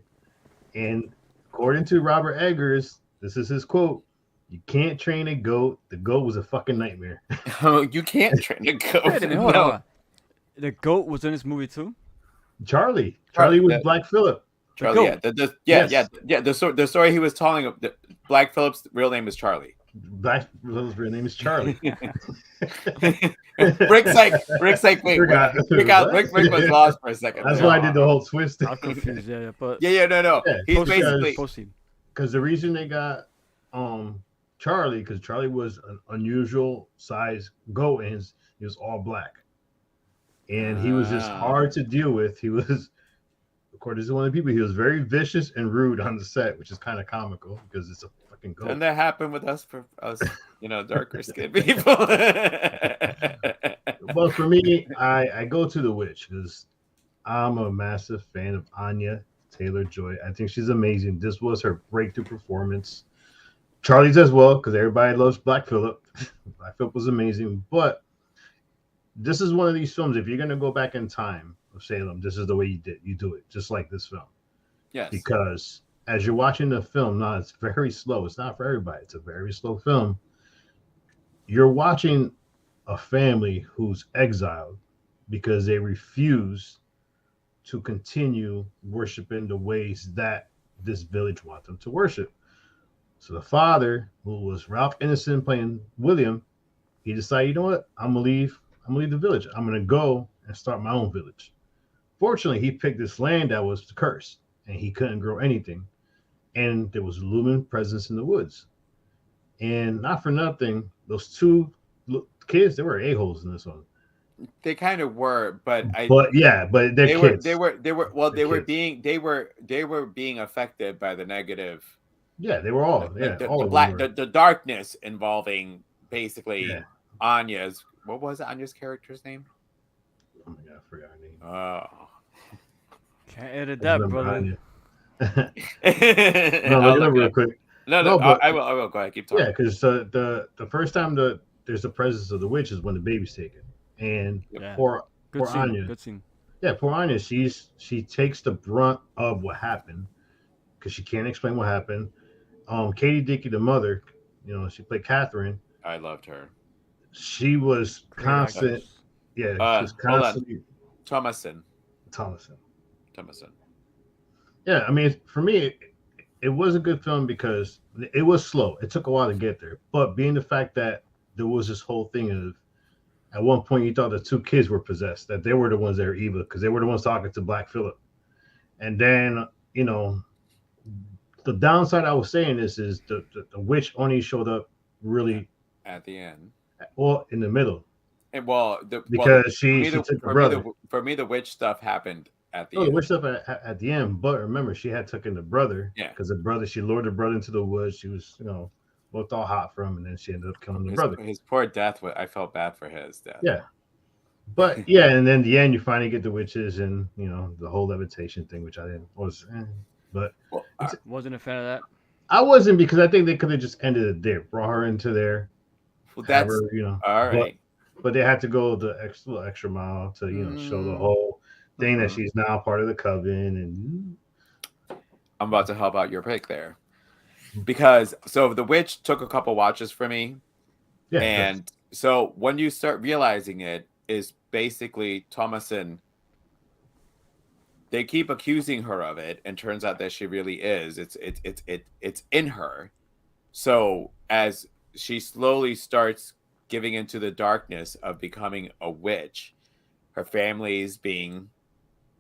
and according to Robert Eggers, this is his quote: "You can't train a goat. The goat was a fucking nightmare." Oh, you can't train a goat. wait a minute, hold on. The goat was in this movie too. Charlie was Black Phillip. Charlie, Yes. The story he was telling, Black Phillip's real name is Charlie. Black Phillip's real name is Charlie. Rick's like, wait, Rick was lost for a second. That's why I did the whole twist. I'm confused. Yeah, but No. Yeah, He's proceed. basically because the reason they got Charlie, because Charlie was an unusual size goat, and he was all black. and he was just hard to deal with. He was, according to one of the people, he was very vicious and rude on the set, which is kind of comical because it's a fucking goat. And that happened with us, for us, darker skinned people. Well, for me, I go to the witch because I'm a massive fan of Anya Taylor-Joy. I think she's amazing. This was her breakthrough performance. Charlie's as well, because everybody loves Black Phillip. Black Phillip was amazing, but this is one of these films. If you're gonna go back in time of Salem, this is the way you do it, just like this film. Yes. Because as you're watching the film, now it's very slow. It's not for everybody. It's a very slow film. You're watching a family who's exiled because they refuse to continue worshiping the ways that this village wants them to worship. So the father, who was Ralph Ineson playing William, he decided, you know what? I'm gonna leave the village. I'm gonna go and start my own village. Fortunately, he picked this land that was cursed and he couldn't grow anything. And there was a looming presence in the woods. And not for nothing, those two kids, they were a-holes in this one. They kind of were, but they're kids. They were being affected by the negative. Yeah, they were all. The darkness involving basically Anya's. What was Anya's character's name? Oh my god, I forgot her name. Oh, can't edit that, brother. No, look it up real quick. No, but, I will. Go ahead, keep talking. Yeah, because the first time there's the presence of the witch is when the baby's taken, and poor Anya. Good scene. Yeah, poor Anya. She takes the brunt of what happened because she can't explain what happened. Katie Dickey, the mother, she played Catherine. I loved her. She was constant. Yeah, she was constantly. Thomason. Yeah, I mean, for me, it was a good film because it was slow. It took a while to get there, but being the fact that there was this whole thing of, at one point you thought the two kids were possessed, that they were the ones that were evil because they were the ones talking to Black Phillip, and then the downside I was saying is the witch only showed up really at the end. Well, in the middle. And she took the brother. For me, the witch stuff happened at the end. The witch stuff at the end. But remember, she had taken the brother. Yeah. Because she lured the brother into the woods. She was, looked all hot for him, and then she ended up killing the brother. His poor death. I felt bad for his death. Yeah. But and then the end, you finally get the witches and the whole levitation thing, which I didn't but wasn't a fan of that. I wasn't, because I think they could have just ended it there, brought her into there. Well, that's all right. But they had to go the extra mile to show the whole thing that she's now part of the coven. And I'm about to help out your pick there, because the witch took a couple watches for me, and so when you start realizing it is basically Thomason. They keep accusing her of it, and turns out that she really is. It's in her. So as she slowly starts giving into the darkness of becoming a witch, her family's being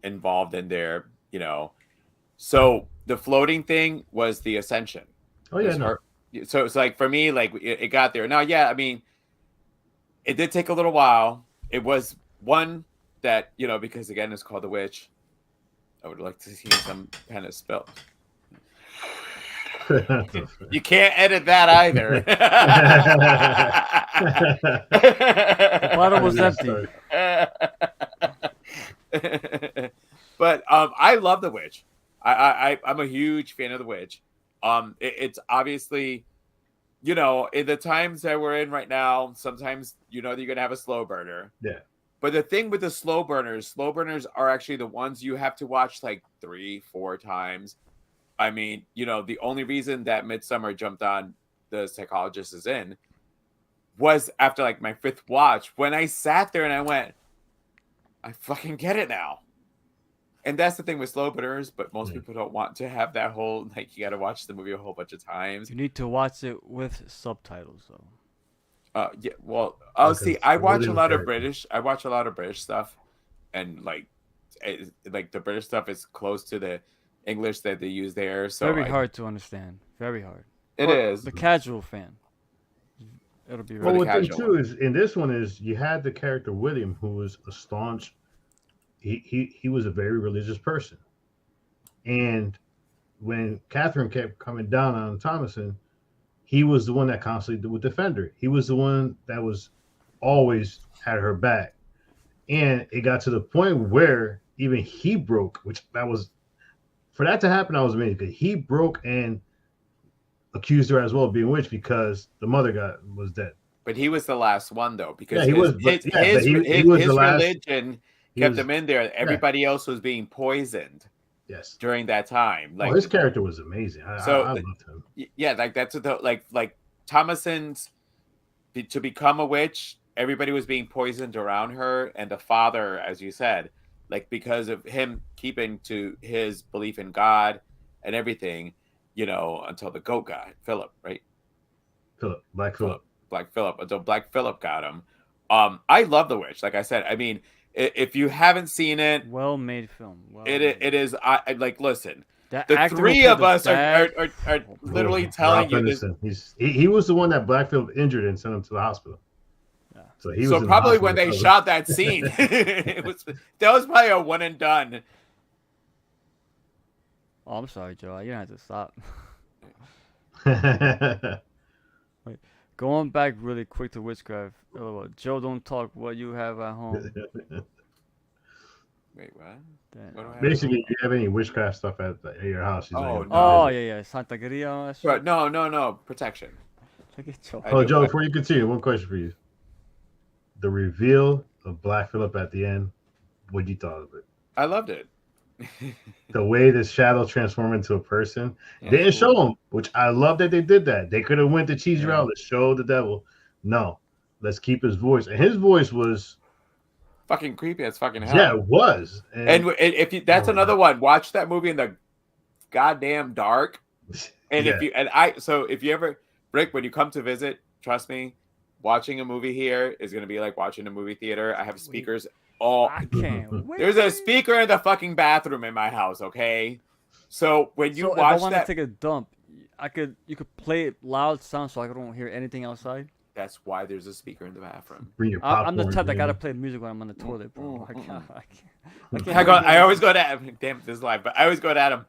involved in their, So the floating thing was the ascension. Oh yeah. No. So it's like, for me, like it got there. Now, I mean, it did take a little while. It was one that, because again, it's called The Witch. I would like to see some kind of spell. You can't edit that either. The bottle was empty. But I love The Witch. I'm a huge fan of The Witch. It's obviously, in the times that we're in right now, sometimes you're gonna have a slow burner. Yeah. But the thing with the slow burners are actually the ones you have to watch like 3-4 times. I mean, the only reason that Midsummer jumped on The Psychologist Is In was after like my 5th watch, when I sat there and I went, I fucking get it now. And that's the thing with slow burners, but most people don't want to have that whole, like, you got to watch the movie a whole bunch of times. You need to watch it with subtitles, though. Yeah, well, see, I watch a lot of British stuff, and like the British stuff is close to the English that they use there. So very hard to understand. Very hard. It is. The casual fan. It'll be really casual. Well, what thing too is in this one is you had the character William, who was a staunch he was a very religious person, and when Catherine kept coming down on Thomason, he was the one that constantly would defend her. He was the one that was always had her back, and it got to the point where even he broke, which that was for that to happen. I was amazed because he broke and accused her as well of being witch because the mother was dead. But he was the last one though, because Yeah, he was. But yeah, but he was his the last. religion He kept was, him in there. Everybody else was being poisoned yes. during that time. Oh, Like his character was amazing. I loved him. yeah, like that's what like Thomason's to become a witch. Everybody was being poisoned around her, and the father, as you said, like because of him keeping to his belief in God and everything, you know, until the goat guy, Philip, right? Black Philip. Black Phillip, until Black Phillip got him. I love The Witch. Like I said, I mean, if you haven't seen it, well made film. It is. I like listen. That The actor three who of played us the dad- are literally telling you this. He was the one that Black Phillip injured and sent him to the hospital. Yeah. So he was. So probably when they shot that scene, that was probably a one and done. Oh, I'm sorry, Joe. You're gonna have to stop. Going back really quick to witchcraft. Joe, don't talk. What you have at home? Wait, what? Damn. What do I have? Basically, if you have any witchcraft stuff at your house, he's Oh, like, no. Oh yeah, Santa Maria. All that shit. But no, protection. Look at Joe. I Oh, do- Joe, before you continue, one question for you: the reveal of Black Phillip at the end. What you thought of it? I loved it. The way the shadow transformed into a person. They didn't show him, which I love that they did that. They could have went the cheese route to show the devil. No, let's keep his voice, and his voice was fucking creepy as fucking hell. yeah, it was. And if you, that's another one. Watch that movie in the goddamn dark. And Yeah. if you ever, Rick, when you come to visit, trust me, watching a movie here is gonna be like watching a movie theater. I have speakers all. I can't wait. There's a speaker in the fucking bathroom in my house. Okay, so when you So if watch I want that, to take a dump, you could play it loud sound so I don't hear anything outside. that's why there's a speaker in the bathroom. Bring your popcorn. I'm the type that man. gotta play music when I'm on the toilet, bro. I can't. I always go to Adam. Damn, this is live, but I always go to Adam.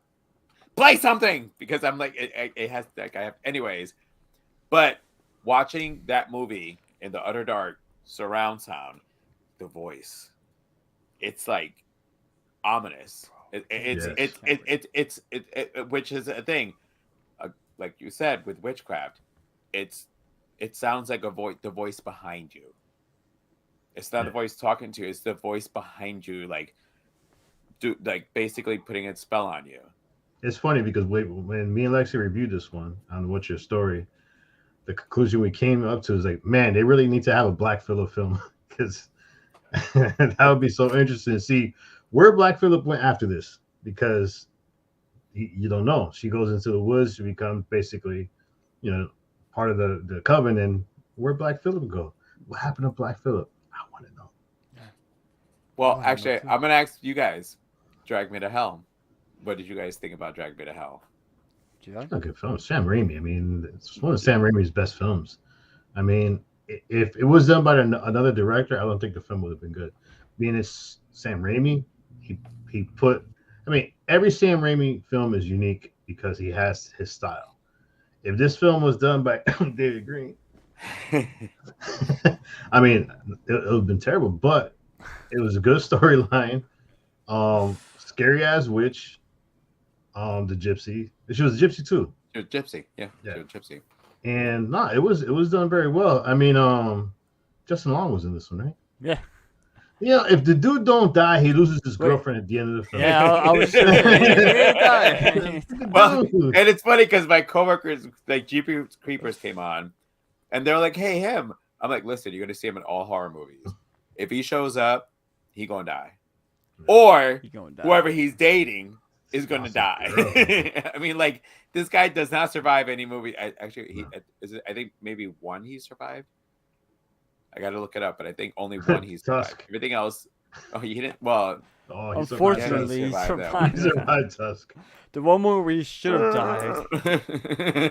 Play something because I'm like it has like I have anyways. But watching that movie in the utter dark, surround sound, the voice, it's like ominous. It's which is a thing. Like you said with witchcraft, it sounds like the voice behind you. It's not the voice talking to you. It's the voice behind you, like basically putting a spell on you. It's funny because when me and Lexi reviewed this one on What's Your Story, the conclusion we came up to is like, man, they really need to have a Black Phillip film because that would be so interesting to see where Black Phillip went after this because you don't know. She goes into the woods to become basically, part of the coven, and where Black Phillip go? What happened to Black Phillip? I want to know. Well, actually, I'm gonna ask you guys. Drag Me to Hell. What did you guys think about Drag Me to Hell? It's a good film. Sam Raimi. I mean, it's one of Sam Raimi's best films. I mean, if it was done by another director, I don't think the film would have been good. Being it's Sam Raimi, he put. I mean, every Sam Raimi film is unique because he has his style. If this film was done by David Green, I mean, it would have been terrible. But it was a good storyline. Scary ass witch. The gypsy. She was a gypsy too. She was gypsy, yeah. She was gypsy. And it was done very well. I mean, Justin Long was in this one, right? Yeah. If the dude don't die, he loses his girlfriend at the end of the film. Yeah, I was sure. Well, and it's funny because my coworkers, like Jeepy Creepers, came on, and they're like, "Hey, him." I'm like, "Listen, you're gonna see him in all horror movies. If he shows up, he gonna die, or whoever he's dating is gonna die." I mean, like this guy does not survive any movie. I think maybe one he survived. I got to look it up, but I think only one he survived. Everything else, he didn't. Well, unfortunately, he survived. He survived Tusk. The one movie where he should have died.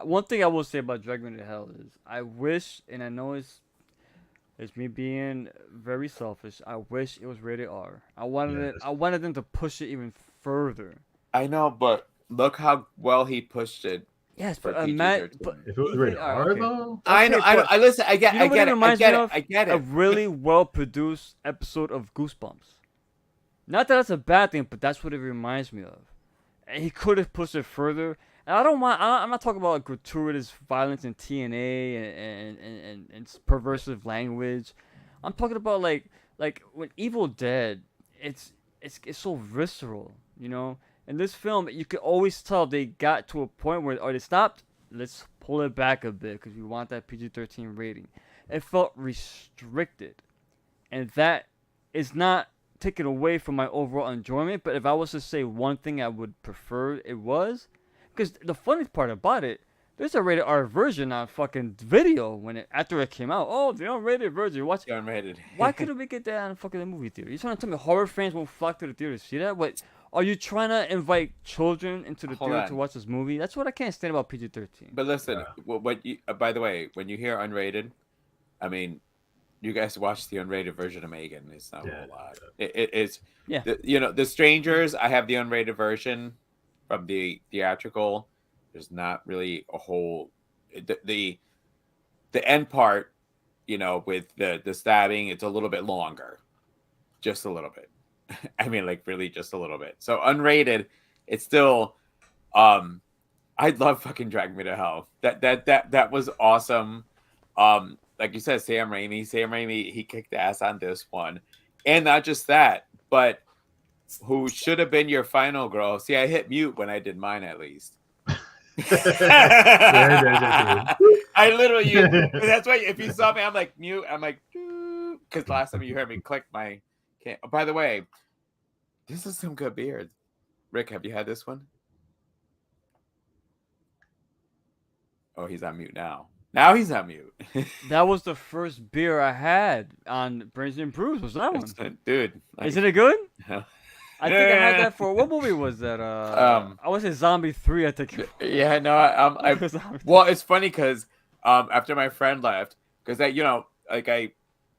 One thing I will say about Drag Me to Hell is I wish, and I know it's It's me being very selfish. I wish it was rated R. I wanted it. Yes. I wanted them to push it even further. I know, but look how well he pushed it Yes, for but PG-13. but If it was even rated alright, R okay. though, I know. Okay, but I listen. I get. you know I what get it it. I reminds get me it. of? I get A it. really well produced episode of Goosebumps. Not that that's a bad thing, but that's what it reminds me of. And he could have pushed it further. And I don't mind. I'm not talking about gratuitous violence and TNA and perversive language. I'm talking about like when Evil Dead. It's so visceral, you know. In this film, you could always tell they got to a point where they stopped. Let's pull it back a bit because we want that PG-13 rating. It felt restricted, and that is not taken away from my overall enjoyment. But if I was to say one thing I would prefer, it was because the funny part about it, there's a rated R version on fucking video after it came out. Oh, the unrated version. Watch. You're unrated. Why couldn't we get that on fucking the movie theater? You trying to tell me horror fans won't flock to the theater to see that? What? Are you trying to invite children into the Hold theater on. to watch this movie? That's what I can't stand about PG-13. But listen, what you? By the way, when you hear unrated, I mean, you guys watched the unrated version of Megan. It's not a whole lot. It's Yeah. The Strangers. I have the unrated version from the theatrical. There's not really a whole the end part, with the stabbing. It's a little bit longer, just a little bit. I mean, like really just a little bit. So unrated, it's still. I'd love fucking Drag Me to Hell. That was awesome. Like you said, Sam Raimi, he kicked ass on this one. And not just that, but who should have been your final girl? See, I hit mute when I did mine at least. I literally, that's why if you saw me, I'm like mute. I'm like, because last time you heard me click my. Oh, by the way, this is some good beer. Rick, have you had this one? Oh, he's on mute now. Now he's on mute. That was the first beer I had on Brains and Brews. Was that one? Dude. Isn't it good? Yeah. I think I had that for what movie was that? I was in Zombie 3. I think. Yeah, no, well, it's funny because after my friend left, because I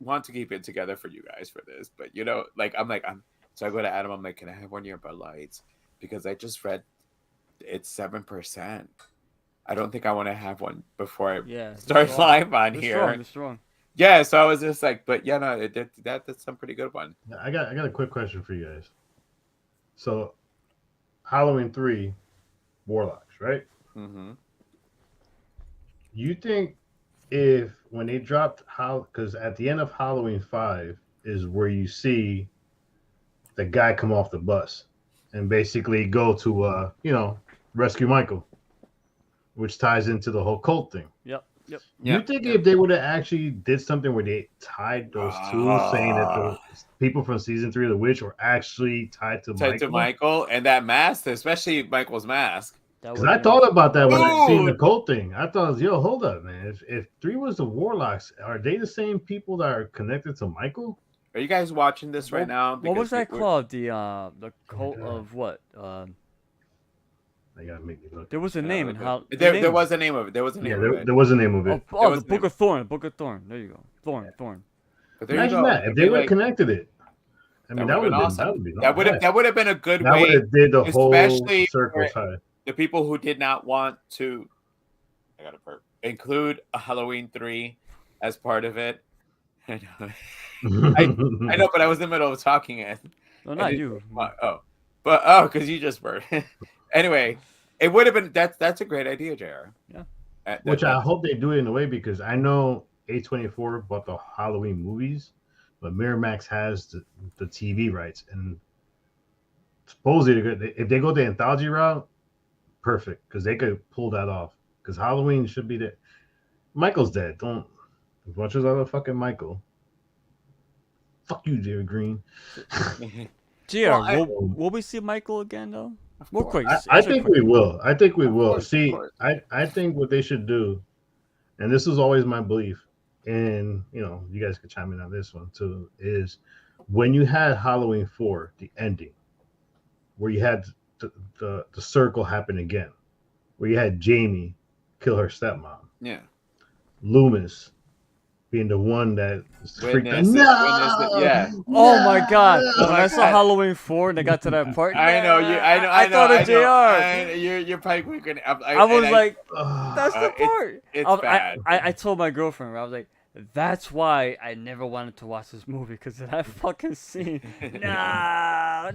want to keep it together for you guys for this, but so I go to Adam. I'm like, can I have one of your Bud Lights? Because I just read it's 7%. I don't think I want to have one before I start live on here. It's strong. Yeah, so I was just like, but yeah, no, that's some pretty good one. I got a quick question for you guys. So, Halloween 3, Warlocks, right? Mm-hmm. You think if when they dropped because at the end of Halloween 5 is where you see the guy come off the bus and basically go to rescue Michael, which ties into the whole cult thing. Yep. You think if they would have actually did something where they tied those two, saying that the people from season 3 of The Witch were actually tied to Michael and that mask, especially Michael's mask. Because I thought about that when I seen the cult thing. I thought, hold up, man. If 3 was the Warlocks, are they the same people that are connected to Michael? Are you guys watching this right now? What was that called? The cult of what? They gotta make me look. There was a name, and how there was a name of it. There was a name of it. There was a name of it. Oh, the Book of Thorn. Book of Thorn. There you go. Thorn. But imagine that if they would have connected it. I mean, that would have awesome. been That would have been a good that way. That would have did the especially whole circle side. The people who did not want to, include a Halloween 3 as part of it. I know, but I was in the middle of talking it. No, not you. Because you just were. Anyway, it would have been that's a great idea, JR. Yeah. Which I hope they do it in a way because I know A24 bought the Halloween movies, but Miramax has the TV rights, and supposedly if they go the anthology route, perfect because they could pull that off. Because Halloween should be there. Michael's dead. Don't as much as I love fucking Michael. Fuck you, Jerry Green. JR, will we see Michael again though? Real quick. I think we will. I think we will. See, I think what they should do, and this is always my belief, and you guys could chime in on this one too, is when you had Halloween 4, the ending, where you had the circle happen again, where you had Jamie kill her stepmom. Yeah. Loomis being the one that freaked out. Witness it, No, yeah. Oh my god! no! When my I saw God. Halloween 4 and they got to that part, I know you. I know. I I know. thought I of know. Jr. You're probably quicker. I was like, Ugh. that's the It's part. it's bad. I told my girlfriend, I was like, that's why I never wanted to watch this movie because of that fucking scene. No,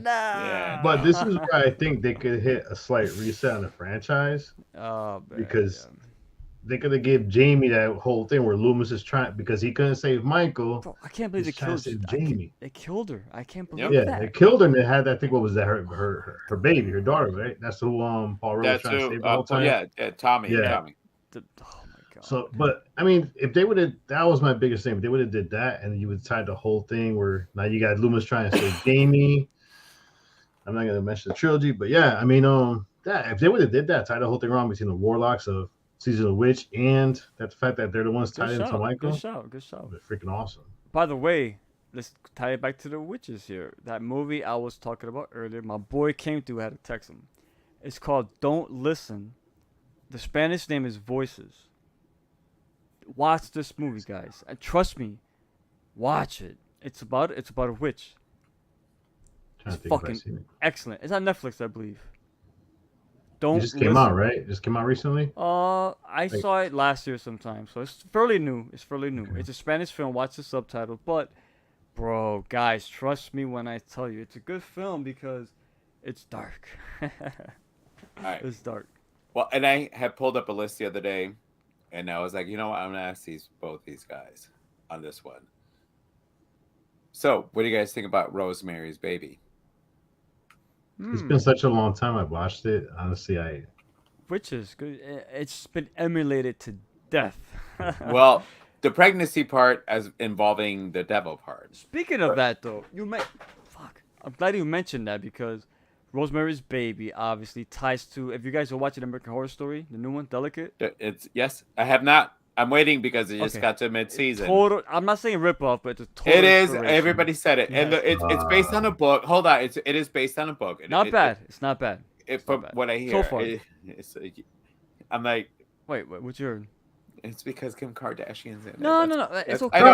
no. Yeah, But no. this is where I think they could hit a slight reset on the franchise Oh, man, because yeah. they could have give Jamie that whole thing where Loomis is trying because he couldn't save Michael. Bro, I can't believe they He's trying to killed save Jamie. They killed her. I can't Yep. believe Yeah, they that. killed her and they had that thing. What was that? Her baby, her daughter, right? That's who Paul Rudd was That's trying to who. save the whole time. Yeah, Tommy. Yeah. Tommy. Oh my god. So, but I mean, if they would have, that was my biggest thing. If they would have did that, and you would tie the whole thing where now you got Loomis trying to save Jamie. I'm not gonna mention the trilogy, but yeah, I mean, that if they would have did that, tie the whole thing around between the Warlocks of Season of the Witch and that the fact that they're the ones tied Good into shout. Michael, Good shout. Good shout. would be freaking awesome. By the way, let's tie it back to the witches here. That movie I was talking about earlier, my boy came through, I had to text him. It's called Don't Listen. The Spanish name is Voices. Watch this movie, guys. And trust me, watch it. It's about a witch. Trying It's to think if I've fucking seen it. excellent. It's on Netflix, I believe. It Don't just came listen. out, right? It just came out recently. I Like- saw it last year sometime, so it's fairly new. It's fairly new. Okay. It's a Spanish film. Watch the subtitle. But, bro, guys, trust me when I tell you, it's a good film because it's dark. All right. It's dark. Well, and I had pulled up a list the other day, and I was like, you know what? I'm gonna ask both these guys on this one. So, what do you guys think about Rosemary's Baby? It's been such a long time I watched it. Honestly, Which is good. It's been emulated to death. Well, the pregnancy part as involving the devil part. Speaking of that, though, fuck. I'm glad you mentioned that because Rosemary's Baby obviously ties to. If you guys are watching American Horror Story, the new one, Delicate. It's yes, I have not. I'm waiting because it just Okay. got to mid-season. Total. I'm not saying rip off, but it's a total. It is. inspiration. Everybody said it, and it's based on a book. Hold on, it is based on a book. Not bad. It's not bad. From bad. what I So hear, far. I'm like, Wait, what's your? it's because Kim Kardashian's in it. No, That's- no, no. It's that's- okay. I know.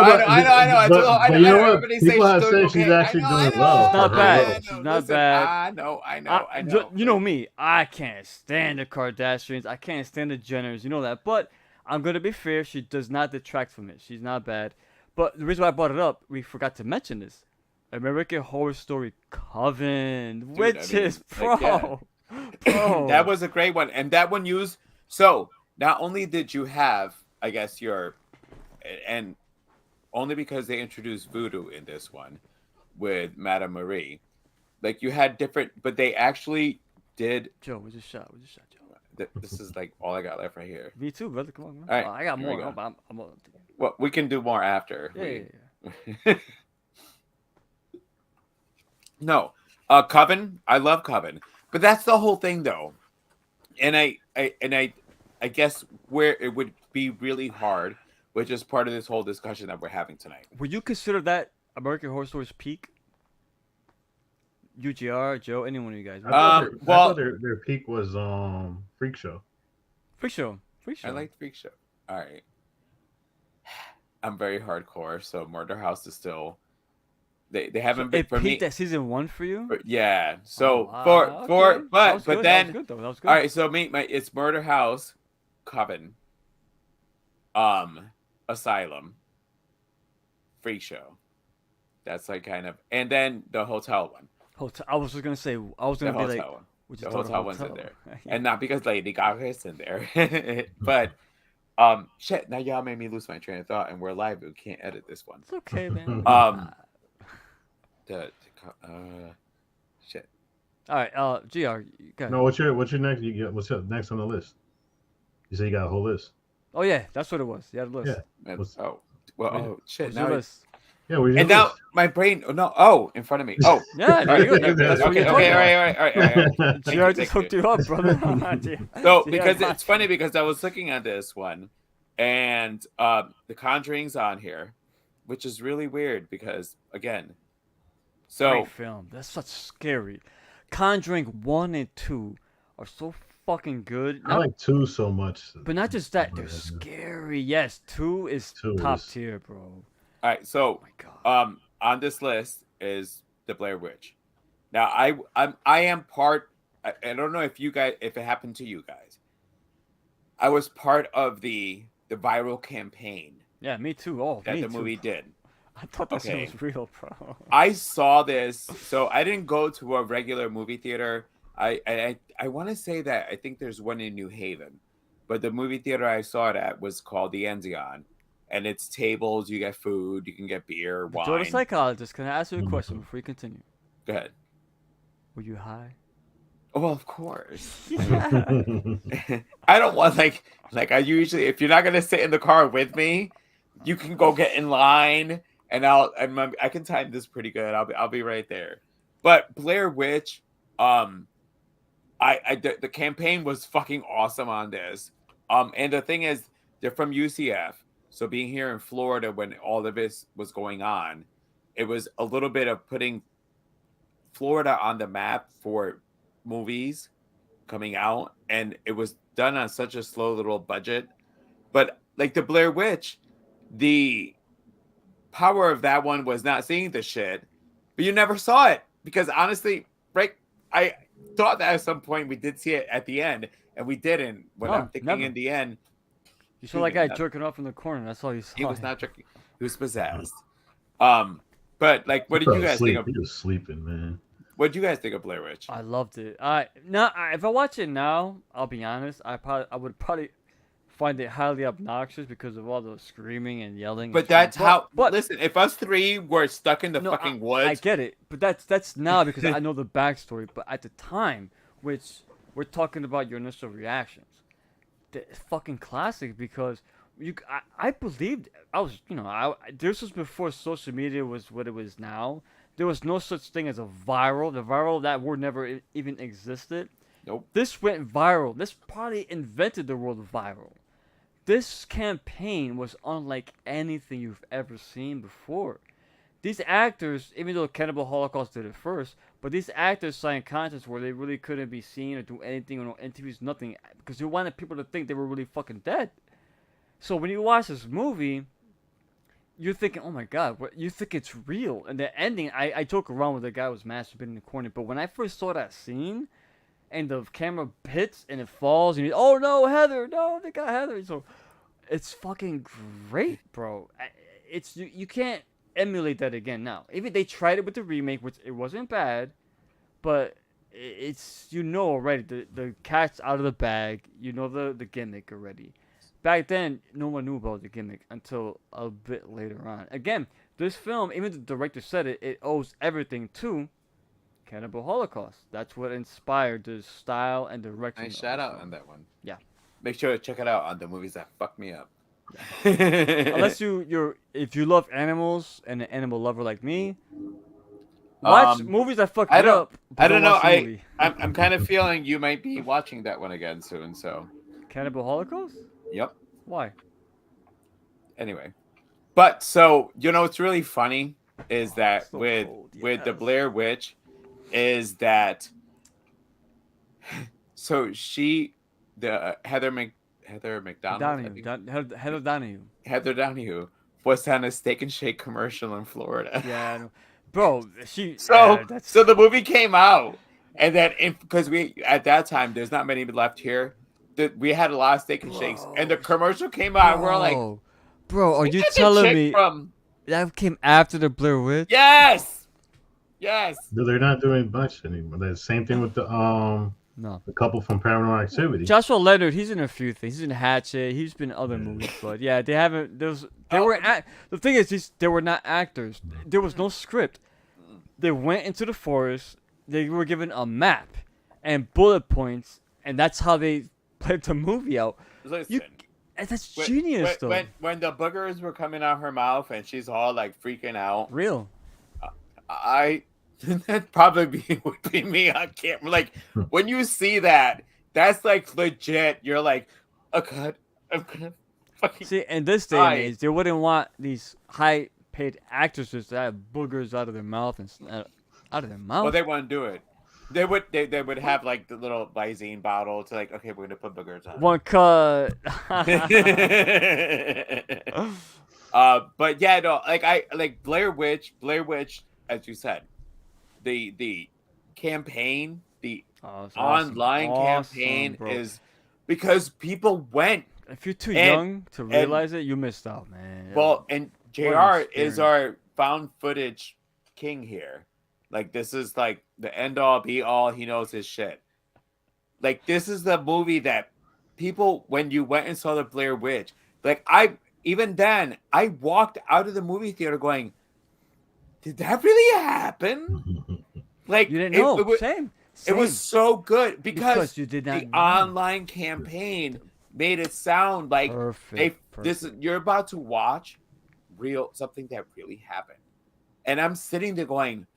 I but you know what? Everybody says People have she's said doing she's okay. actually I doing know, well. She's not I bad. know. She's not Listen, bad. I know. You know me. I can't stand the Kardashians. I can't stand the Jenners. You know that. But I'm gonna be fair. She does not detract from it. She's not bad. But the reason why I brought it up, we forgot to mention this. American Horror Story Coven, witches, like, bro. yeah. Bro. That was a great one, and that one used. So not only did you have, I guess, and only because they introduced voodoo in this one with Madame Marie, like you had different, but they actually did. Joe, we just shot, Joe. This is like all I got left right here. Me too, brother. Come on, man. All right, I got here we more. go. I'm Well, we can do more after. yeah. No, Coven. I love Coven, but that's the whole thing, though. And I guess where it would be really hard, which is part of this whole discussion that we're having tonight. Would you consider that American Horror Story's peak? UGR, Joe, any one of you guys? I well- thought their peak was Freak Show. Freak Show. I like Freak Show. All right, I'm very hardcore, so Murder House is still. They haven't been It for me. peaked at season 1 for you? Yeah. So Oh, for okay. That but was good. That then was good, though. That was good. all right. So it's Murder House, Coven, Asylum, Freak Show. That's like kind of, and then the hotel one. Hotel. I was just gonna say. I was The gonna be hotel like, one. we just The thought hotel one's in hotel. there, Yeah. and not because Lady Gaga is in there, but shit. Now y'all made me lose my train of thought, and we're live. We can't edit this one. It's okay, man. Shit. All right. GR. You got it. No, what's your next? What's up next on the list? You said you got a whole list. Oh yeah, that's what it was. Yeah, the list. Yeah. And- What's- oh well. Yeah. Oh shit. What's Now your list? Yeah, where's your and now list? my brain. Oh no. Oh, in front of me. Oh. Yeah, there you go. That's what Okay. you're Okay. talking about. All right. Thank GR you, just thank hooked you. you up, brother. So GR, because man. it's funny because I was looking at this one, and The Conjuring's on here, which is really weird because again, so Great film. That's such scary. Conjuring 1 and 2 are so fucking good. I like 2 so much. But not just that, they're Yeah. scary. Yes, 2 is 2 top is- tier, bro. All right, so Oh my god. on this list is the Blair Witch. Now I am part. I don't know if it happened to you guys. I was part of the viral campaign Yeah, me too. Oh, that me the too. movie did. I thought that shit Okay. was real, bro. I saw this, so I didn't go to a regular movie theater. I want to say that I think there's one in New Haven, but the movie theater I saw it at was called the Enzion, and it's tables. You get food, you can get beer, wine. Joe the psychologist, can I ask you a Mhm. question before we continue? Go ahead. Were you high? Oh, well, of course. Yeah. I don't want like I usually, if you're not gonna sit in the car with me, you can go get in line, and I can time this pretty good. I'll be right there. But Blair Witch, the campaign was fucking awesome on this. And the thing is, they're from UCF, so being here in Florida when all of this was going on, it was a little bit of putting Florida on the map for movies coming out, and it was done on such a slow little budget. But like the Blair Witch, the power of that one was not seeing the shit, but you never saw it because honestly, right? I thought that at some point we did see it at the end, and we didn't. When No, I'm thinking never. in the end, You saw that guy Dude, jerking off in the corner. That's all you saw. he was not drinking; he was possessed. But like, what did you guys think of? He was sleeping, man. What did you guys think of Blair Witch? I loved it. If I watch it now, I'll be honest. I would probably find it highly obnoxious because of all the screaming and yelling. But and that's shit. how. But Listen, if us three were stuck in the no, fucking I woods, get it. But that's now because I know the backstory. But at the time, which we're talking about your initial reactions, it's fucking classic because I believed I was this was before social media was what it was now. There was no such thing as a viral. The viral, that word never even existed. Nope. This went viral. This probably invented the word viral. This campaign was unlike anything you've ever seen before. These actors, even though Cannibal Holocaust did it first, but these actors signed contracts where they really couldn't be seen or do anything on interviews, nothing, because they wanted people to think they were really fucking dead. So when you watch this movie, you're thinking, oh my god, you think it's real. And the ending, I joke around with the guy who was masturbating in the corner, but when I first saw that scene, and the camera hits and it falls, and oh no, Heather, no, they got Heather. So it's fucking great, bro. It's you can't emulate that again now. Even they tried it with the remake, which it wasn't bad, but it's already the cat's out of the bag. You know the gimmick already. Back then, no one knew about the gimmick until a bit later on. Again, this film, even the director said it owes everything to Cannibal Holocaust. That's what inspired the style and direction. Nice shout out on that one. Yeah. Make sure to check it out on the movies that fuck me up. Unless if you love animals and an animal lover like me, watch movies that fuck I me don't- up. but I don't know. watch the movie. I'm kind of feeling you might be watching that one again soon. So, Cannibal Holocaust? yep. Why? Anyway, but so what's really funny is that So with cold, with the yes. Blair Witch, is that so Heather McDonald, Heather Donahue. Heather Donahue was on a Steak and Shake commercial in Florida. Yeah, I know. Bro, So that's so the movie came out, and then because we at that time there's not many left here, we had a lot of Steak and Shakes, and the commercial came out, and we're like, bro, are you "That's a telling chick me from that came after the Blair Witch? yes." No, they're not doing much anymore. The same thing with the No. couple from Paranormal Activity. Joshua Leonard, he's in a few things. He's in Hatchet. He's been in other movies, but yeah, they haven't. The thing is, they were not actors. There was no script. They went into the forest. They were given a map and bullet points, and that's how they played the movie out. Listen, That's genius, though. when the boogers were coming out her mouth and she's all like freaking out, Real. that'd probably would be me on camera. Like when you see that, that's like legit. You're like, oh god, I'm gonna fucking See, in this day and age, they wouldn't want these high-paid actresses to have boogers out of their mouth and out of their mouth. Well, they want to do it. They would have like the little Visine bottle to like, okay, we're gonna put boogers on. One cut. But yeah, no, like I like Blair Witch, as you said, the campaign, the Oh, it's online awesome, campaign bro. is because people went. If you're too and- young to realize it, you missed out, man. Well, and What an JR is experience. our found footage king here. Like this is like the end all be all. He knows his shit. Like this is the movie that people, when you went and saw the Blair Witch, like even then I walked out of the movie theater going, did that really happen? Like you didn't know. It Same. was so good because you did not the know. online campaign made it sound like Perfect. you're about to watch something that really happened. And I'm sitting there going,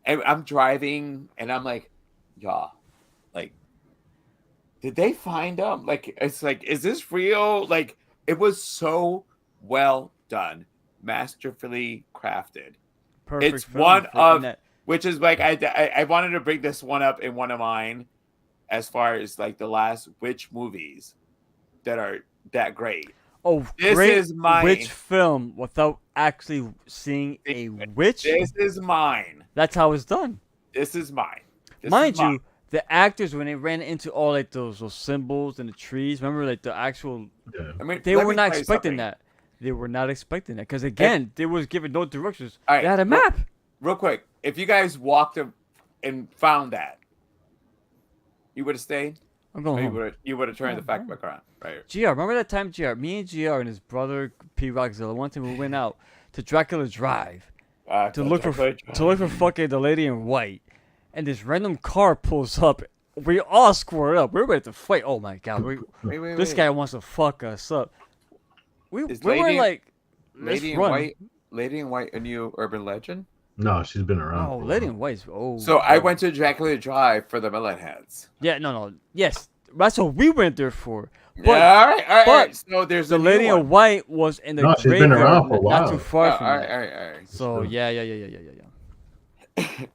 and I'm driving and I'm like, y'all, like, did they find them? Like, it's like, is this real? Like, it was so well done, masterfully crafted. Perfect It's film one for of, internet. which is like, I wanted to bring this one up in one of mine as far as like the last witch movies that are that great. Oh, This great is mine. witch film without actually seeing a witch. This is mine. That's how it's done. This is mine. This Mind is mine. you, the actors when they ran into all like those symbols and the trees, remember like the actual, Yeah. I mean, they let were me not tell you expecting something. that. They were not expecting that because again, they was given no directions. All right, They had a map. Real quick, if you guys walked and found that, you would have stayed. I'm Or going home. you would have turned the Oh, fact wow. back around, right? GR, remember that time, GR? Me and GR and his brother P Rockzilla, one time we went out to Dracula Drive to look for fucking the lady in white, and this random car pulls up. We all squared up. We're ready to fight. Oh my god, Wait, this guy wants to fuck us up. We Is were Lady- like, let's Lady in run. White, Lady in White, a new urban legend. No, she's been around. Oh, for a Lady while. in White's. Oh. So I oh. went to Dracula Drive for the melon heads. Yeah, no. Yes, that's what we went there for. But Yeah, all right. but So there's the a new Lady one. in White was in the No, she's been graveyard, around for a not too while. far Oh, from all that. right. So yeah.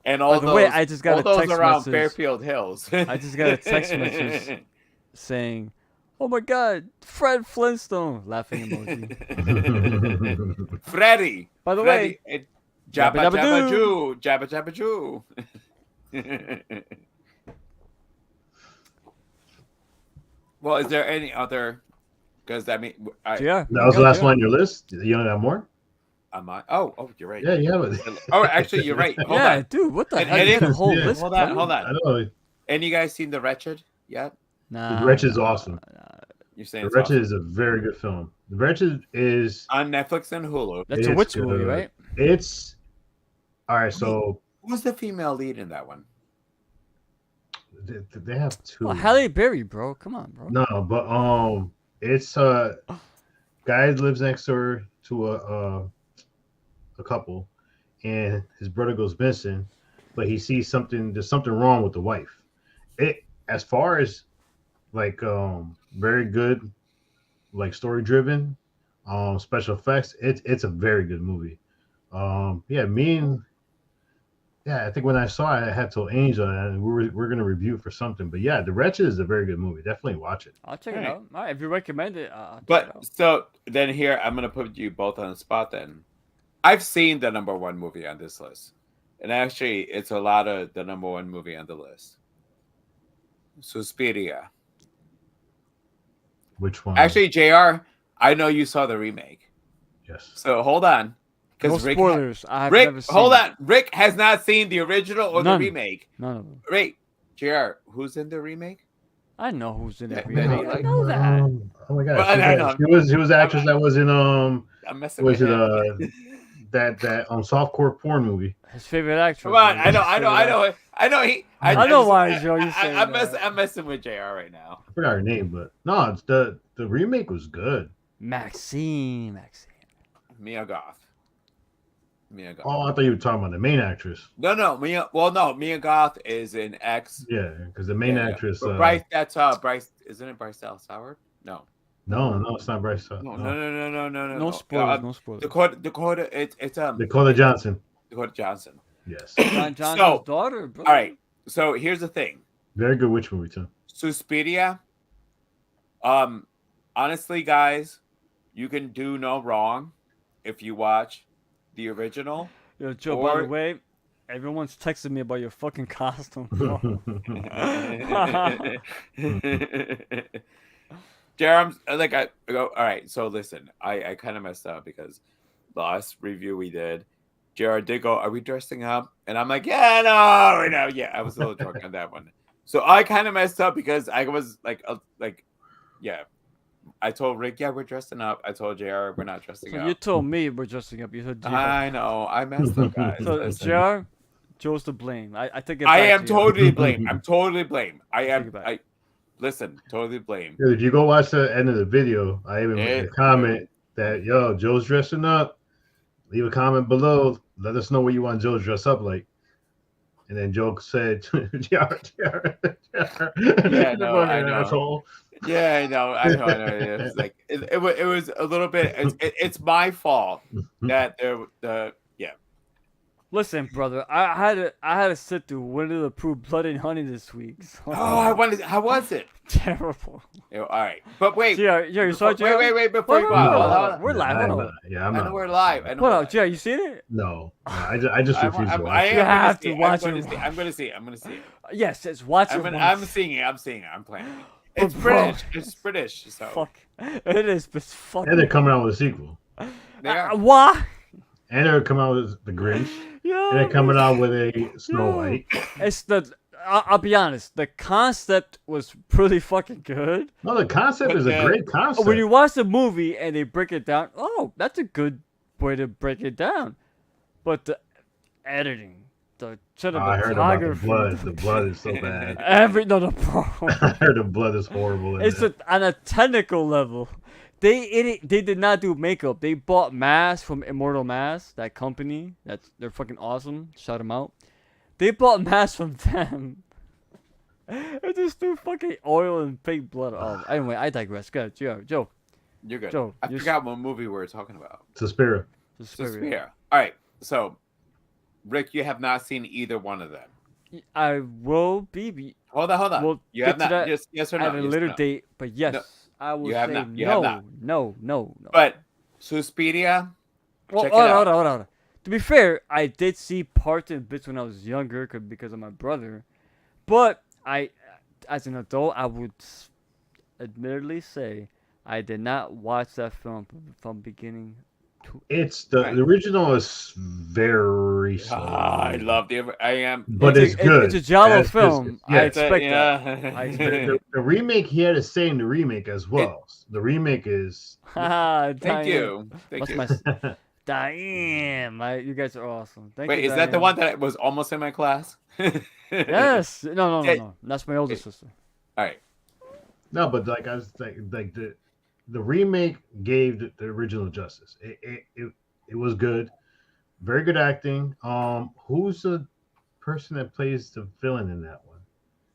And all By the those, way, I just got all a those text around message. Fairfield Hills. I just got a text message saying, "Oh my God, Fred Flintstone!" Laughing emoji. Freddie. By the Freddie, way, Jabba Jabba Jabba Dabba Jew, Jabba Jabba Jew. Well, is there any other? Because I mean, yeah, That was the last one on your list. You don't have more? Oh, you're right. Yeah, you have it. Oh, actually, you're right. Hold yeah, on. dude, what the And- heck? and You it- got a whole yeah. list. Hold on, bro? hold I on. know. And you guys seen The Wretched yet? Nah, The Wretched is awesome. You're saying The it's Wretched awesome. is a very good film. The Wretched is On Netflix and Hulu. That's a It's witch movie, good. right? it's all right. So Who's the female lead in that one? they have two. Oh, Halle Berry, bro. Come on, bro. No, but it's guy lives next door to a couple, and his brother goes missing, but he sees something. There's something wrong with the wife. It as far as like very good, like story driven, special effects. It's a very good movie. I think when I saw it, I had told Angel, and we're gonna review for something. But yeah, The Wretched is a very good movie. Definitely watch it. I'll check it Alright. out. All right, if you recommend it, I'll check it But out. so then here, I'm gonna put you both on the spot. Then I've seen the number one movie on this list, and actually, it's a lot of the number one movie on the list. Suspiria. Which one? Actually, Jr., I know you saw the remake, yes. so hold on, No because spoilers. I have Rick, never seen hold it. on. Rick has not seen the original or None. the remake. None of them. Rick, Jr., who's in the remake? I know who's in it. Yeah, remake. like- I know that. Oh my god, Well, I know. she was the actress that was in I'm messing was with it him. that softcore porn movie. His favorite actress. Come on, man. I know. His favorite actress. I know why, Joe, you're saying I'm that. messing with Jr. right now. I forgot her name, but no, it's the remake was good. Maxine. Mia Goth. Oh, I thought you were talking about the main actress. No, Mia. Well, no, Mia Goth is in X. Yeah, because the main actress. But Bryce, that's Bryce. Isn't it Bryce Dallas Howard? No. No, it's not Bryce. No. No spoilers. No spoilers. Dakota. It's Dakota Johnson. Dakota Johnson. Yes. John Johnson's So, daughter, bro. All right. So here's the thing. Very good witch movie too. Suspiria. Honestly, guys, you can do no wrong if you watch the original. Yo, Joe, by the Or way, everyone's texting me about your fucking costume. Jerem's like I go. All right, so listen, I kind of messed up because last review we did, Jared did go, "Are we dressing up?" And I'm like, "Yeah, no, yeah." I was a little drunk on that one, so I kind of messed up because I was like, yeah. I told Rick, "Yeah, we're dressing up." I told JR, "We're not dressing So up." you told me we're dressing up. You said JR. I know, I messed up, guys. So Listen. JR, Joe's to blame. I take it back. I am JR. totally blame. I'm totally blame. I Take am. it back. I listen. Totally blame. Dude, if you go watch the end of the video, I even made a It- comment that Joe's dressing up. Leave a comment below. Let us know what you want Joe to dress up like. And then Joe said, Yeah, no, I know. Asshole. Yeah, I know. It was like it was a little bit. It's my fault that the yeah. Listen, brother, I had to sit through Winter the Proof Blood and Honey this week. So Oh, I wanted. How was it? terrible. All right, but wait. JR, you saw it, JR? Wait. Before you go, Wait, hold hold on. on. We're live. Hold on. Yeah, I'm I know not. we're live. I know. Hold we're on, live. JR, you seen it? No, I just refuse to watch I it. You am have gonna to watch see it. it. I'm gonna see it. I'm gonna see it. Yes, it's watch it. I'm once. seeing it. I'm playing it. But It's bro- British. It's British. So Fuck. It is but fucking. And they're coming out with a sequel. they are. Why? And they're coming out with The Grinch. Yeah. And they're coming out with a Snow Yeah. White. It's the. I'll be honest. The concept was pretty fucking good. No, the concept But is a the- great concept. When you watch the movie and they break it down, oh, that's a good way to break it down. But the editing, the I heard about the cinematography, blood. The blood is so bad. no, bro. I heard the blood is horrible. in It's it. on a technical level. They did not do makeup. They bought masks from Immortal Masks, that company. They're fucking awesome. Shout them out. They bought masks from them. It's just threw fucking oil and fake blood. Oh, anyway, I digress. Go ahead, Joe. You're good. Joe, I you're- forgot what movie we were talking about. Suspiria. Suspiria. All right. So, Rick, you have not seen either one of them. I will be Hold on. We'll You get have to not. that Yes or no? at a Yes or later no? date, but yes, No, I will you have say not. You have not. no. But Suspiria. Well, check it hold out. on. To be fair, I did see parts and bits when I was younger because of my brother, but as an adult, I would admittedly say I did not watch that film from beginning to. It's the original is very slow. I love the. I am. But it's good. It's a Giallo As film. I yes. expect that. Yeah. I expect The remake, he had to say in the remake as well. The remake is Haha, Thank Diane. you. Thank What's you. my Damn, you guys are awesome. Thank Wait, you. is that the Diane. one that was almost in my class? Yes. No. Yeah. That's my older sister. All right. no, but like I was like the remake gave the original justice. It was good, very good acting. Who's the person that plays the villain in that one?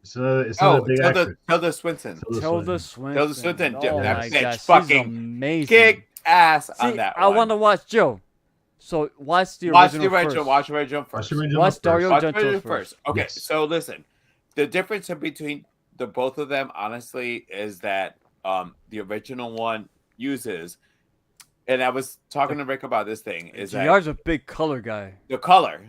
It's another big actress. Tilda Swinton. Tilda Swinton. Tilda Swinton, Oh that my bitch gosh, she's fucking amazing. Kick ass See, on that I one. want to watch Joe. So watch the Watch original the original. first. Watch the original first. Watch Dario Watch the Argento original first. Okay, Yes. so listen, the difference between the both of them, honestly, is that the original one uses, and I was talking to Rick about this thing, is that JR's a big color guy. the color,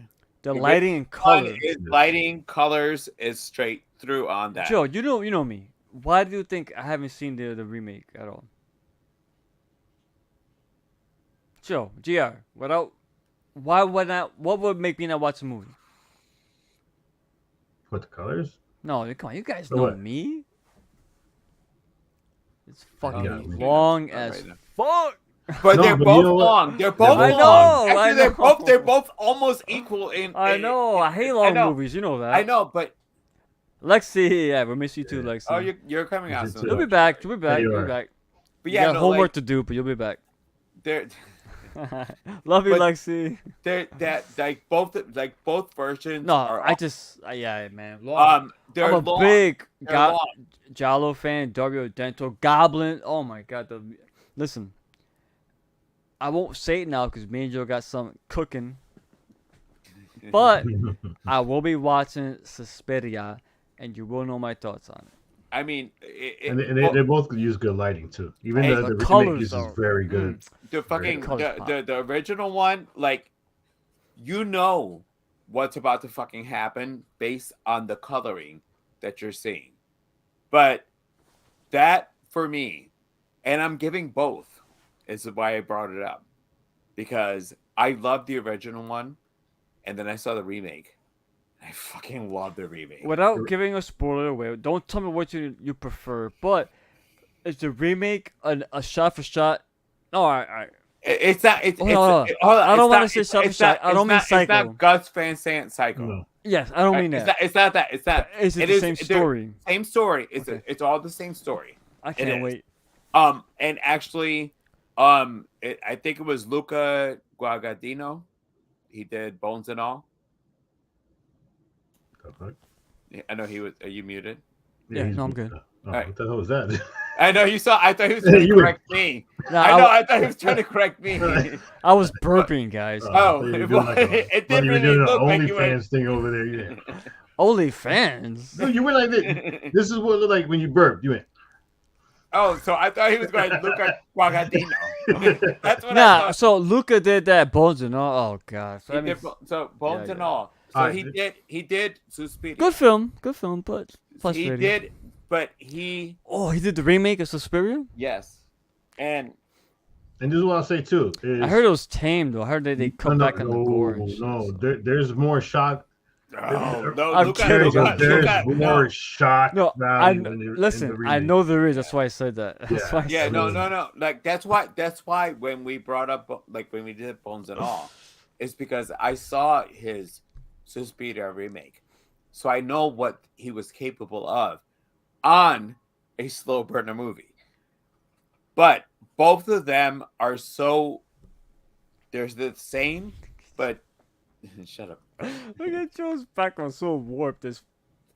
The The lighting and one color. is lighting, colors is straight through on that. Joe, you know me. Why do you think I haven't seen the remake at all? Joe, GR, why would not? What would make me not watch the movie? What the colors? No, come on, you guys For know what? me. It's fucking Yeah, long yeah, as right now. fuck. But No, they're but both you know what? long. They're both I long. know, Actually, I they're know. both almost equal in. I know, I hate long know. movies. You know that. I know, but Lexi, yeah, we miss you too, Lexi. oh, you're coming out You soon. too. You'll be back. You'll be back. you You'll are. be back. But You yeah, got no, homework like, to do, but you'll be back. they're Love you, But- Lexi. they're that like both versions. No, are, yeah, man. Long. they're I'm a long. big They're long. Giallo fan. Dario Argento, Goblin. Oh my God. Listen, I won't say it now because me and Joe got some cooking. But I will be watching Suspiria, and you will know my thoughts on it. I mean, they both use good lighting too. Even Hey, the the remake colors uses are- very good. the fucking colors pop. the original one, like, you know what's about to fucking happen based on the coloring that you're seeing. But that for me, and I'm giving both, is why I brought it up, because I love the original one, and then I saw the remake. I fucking love the remake. Without giving a spoiler away, don't tell me what you prefer. But is the remake a shot for shot? No, all right. It's not. It's. Hold on. Hold on. I don't It's wanna not- say it's- shot for it's not- shot. I don't mean It's Psycho. not Gus Van Sant Psycho. No. Yes, I don't mean It's that. not. It's not that. It's not. Is it the same story? Same story. It's Okay. it's all the same story. I It can't is. wait. And actually, I think it was Luca Guadagnino. He did Bones and All. Yeah, I know he was. Are you muted? Yeah, he's- no, I'm good. Oh, Alright. what the hell was that? I know you saw. I thought he was trying to You were- correct me. Nah, I know. I thought he was trying to correct me. I was burping, guys. Oh, you were it doing like a- it you didn't were really doing an look like you were. OnlyFans thing over there. Yeah. Only fans. No, you went like this. This is what it looked like when you burped. You went. Oh, so I thought he was going to look at Guadagnino. That's what I Nah, thought. so Luca did that Bones and all. Oh god. So, He that did, means- so Bones yeah, and yeah. All. So Alright. he did Suspiria. good film, but He frustrating. did, but he Oh, he did the remake of Suspiria. yes, and And this is what I'll say too. Is, I heard it was tame though. I heard they cut back on the gore. And shit, No, so. there's more shock. oh, no, I'm Luca, kidding. Luca, There's Luca, more no. shock. No, value in the- in the listen. I remake. know there is. That's why I said that. That's Yeah. why I Yeah, said no, that. no. Like that's why when we brought up like when we did Bones and All, it's because I saw his Suspiria remake, so I know what he was capable of on a slow burner movie. But both of them are so they're the same, but shut up. Look at Joe's background so warped. This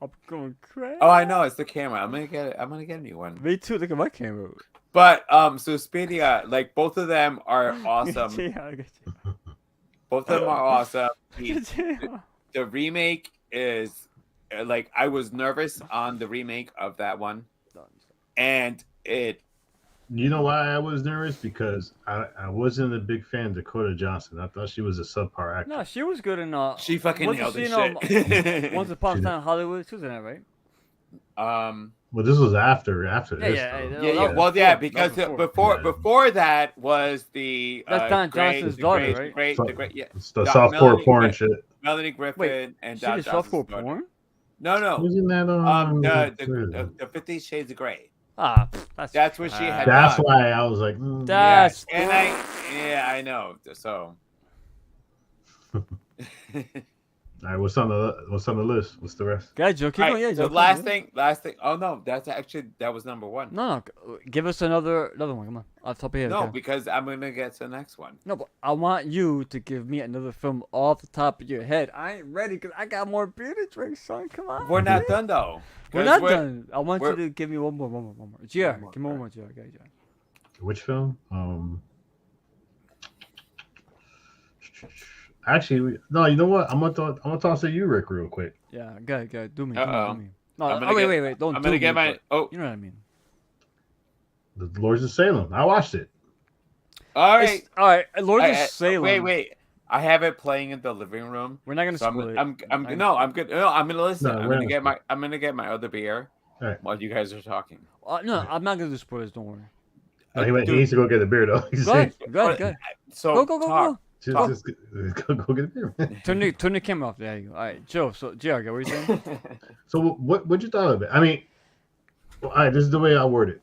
I'm going crazy. Oh, I know it's the camera. I'm gonna get a new one. Me too. Look at my camera. But Suspiria, like both of them are awesome. Yeah, Both of them are awesome. The, yeah. the remake is like I was nervous on the remake of that one, and it. You know why I was nervous? Because I wasn't a big fan of Dakota Johnson. I thought she was a subpar actor. No, she was good in. She fucking wasn't nailed she this in, shit. Once Upon a Time in Hollywood, she was in that, right? Well, this was after this. yeah, Yeah, that yeah. was Well, yeah, before. because That was before Yeah. before that was the That's Don Johnson's daughter, right? the great, yeah, It's the Doc- softcore Melanie porn Griffith. shit. Melanie Griffin and She Don did Johnson's softcore daughter. porn. No, Wasn't that the 50 Shades of Grey. Ah, That's what she had That's done. why I was like, That's and I know. So all right, what's on the list? What's the rest? God, Joe, keep All going. right, Yeah, so Joe, last thing. Oh no, that was number one. No, give us another one. Come on, off the top of your head. No, okay? because I'm gonna get to the next one. No, but I want you to give me another film off the top of your head. I ain't ready because I got more beer to drink, son. Come on. We're not done though. We're 'Cause not done. I want you we're- to give me one more. GR, give me one more, GR. Okay, GR. Which film? Actually, no. You know what? I'm gonna toss to you, Rick, real quick. Yeah, go. Do me. Uh-oh. Do me. No, I'm gonna wait. Don't I'm do gonna me, get my. but Oh, you know what I mean. The Lords of Salem. I watched it. all right. All right, Lord of I- Salem. Wait. I have it playing in the living room. We're not gonna So spoil it. I'm good. No, I'm gonna listen. No, I'm we're gonna not get my other beer All right. while you guys are talking. No, I'm not gonna do spoilers. Don't worry. Oh, he Dude, needs to go get a beer though. He's Go ahead. saying, Go ahead. So Go. talk. just go get a beer. Turn the camera off. There you go. All right, Joe. So, GR, what are you saying? So what you thought of it? I mean, all right, this is the way I word it.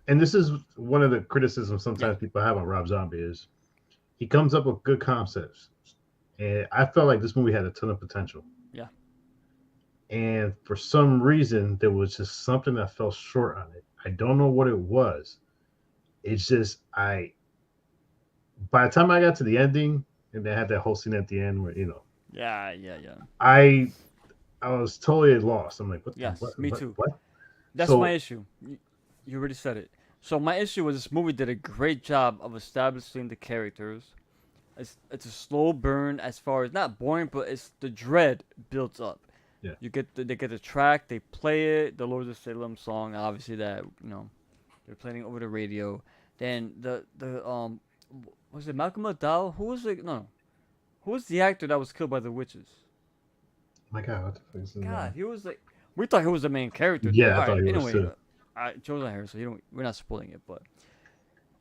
And this is one of the criticisms sometimes people have on Rob Zombie is he comes up with good concepts. And I felt like this movie had a ton of potential. Yeah. And for some reason, there was just something that fell short on it. I don't know what it was. It's just by the time I got to the ending, and they had that whole scene at the end where, Yeah. I was totally lost. I'm like, what? Yes, what, me what, too. What? That's So- my issue. You already said it. So my issue was this movie did a great job of establishing the characters, it's a slow burn as far as not boring, but it's the dread builds up. Yeah. They get the track, they play it, the Lords of Salem song, obviously that they're playing over the radio. Then the was it Malcolm McDowell? Who was it? No, who was the actor that was killed by the witches? My God, what the fuck is God, he was like we thought he was the main character. Yeah, I Alright, thought he was anyway, too. Joe's not here, so we're not spoiling it. But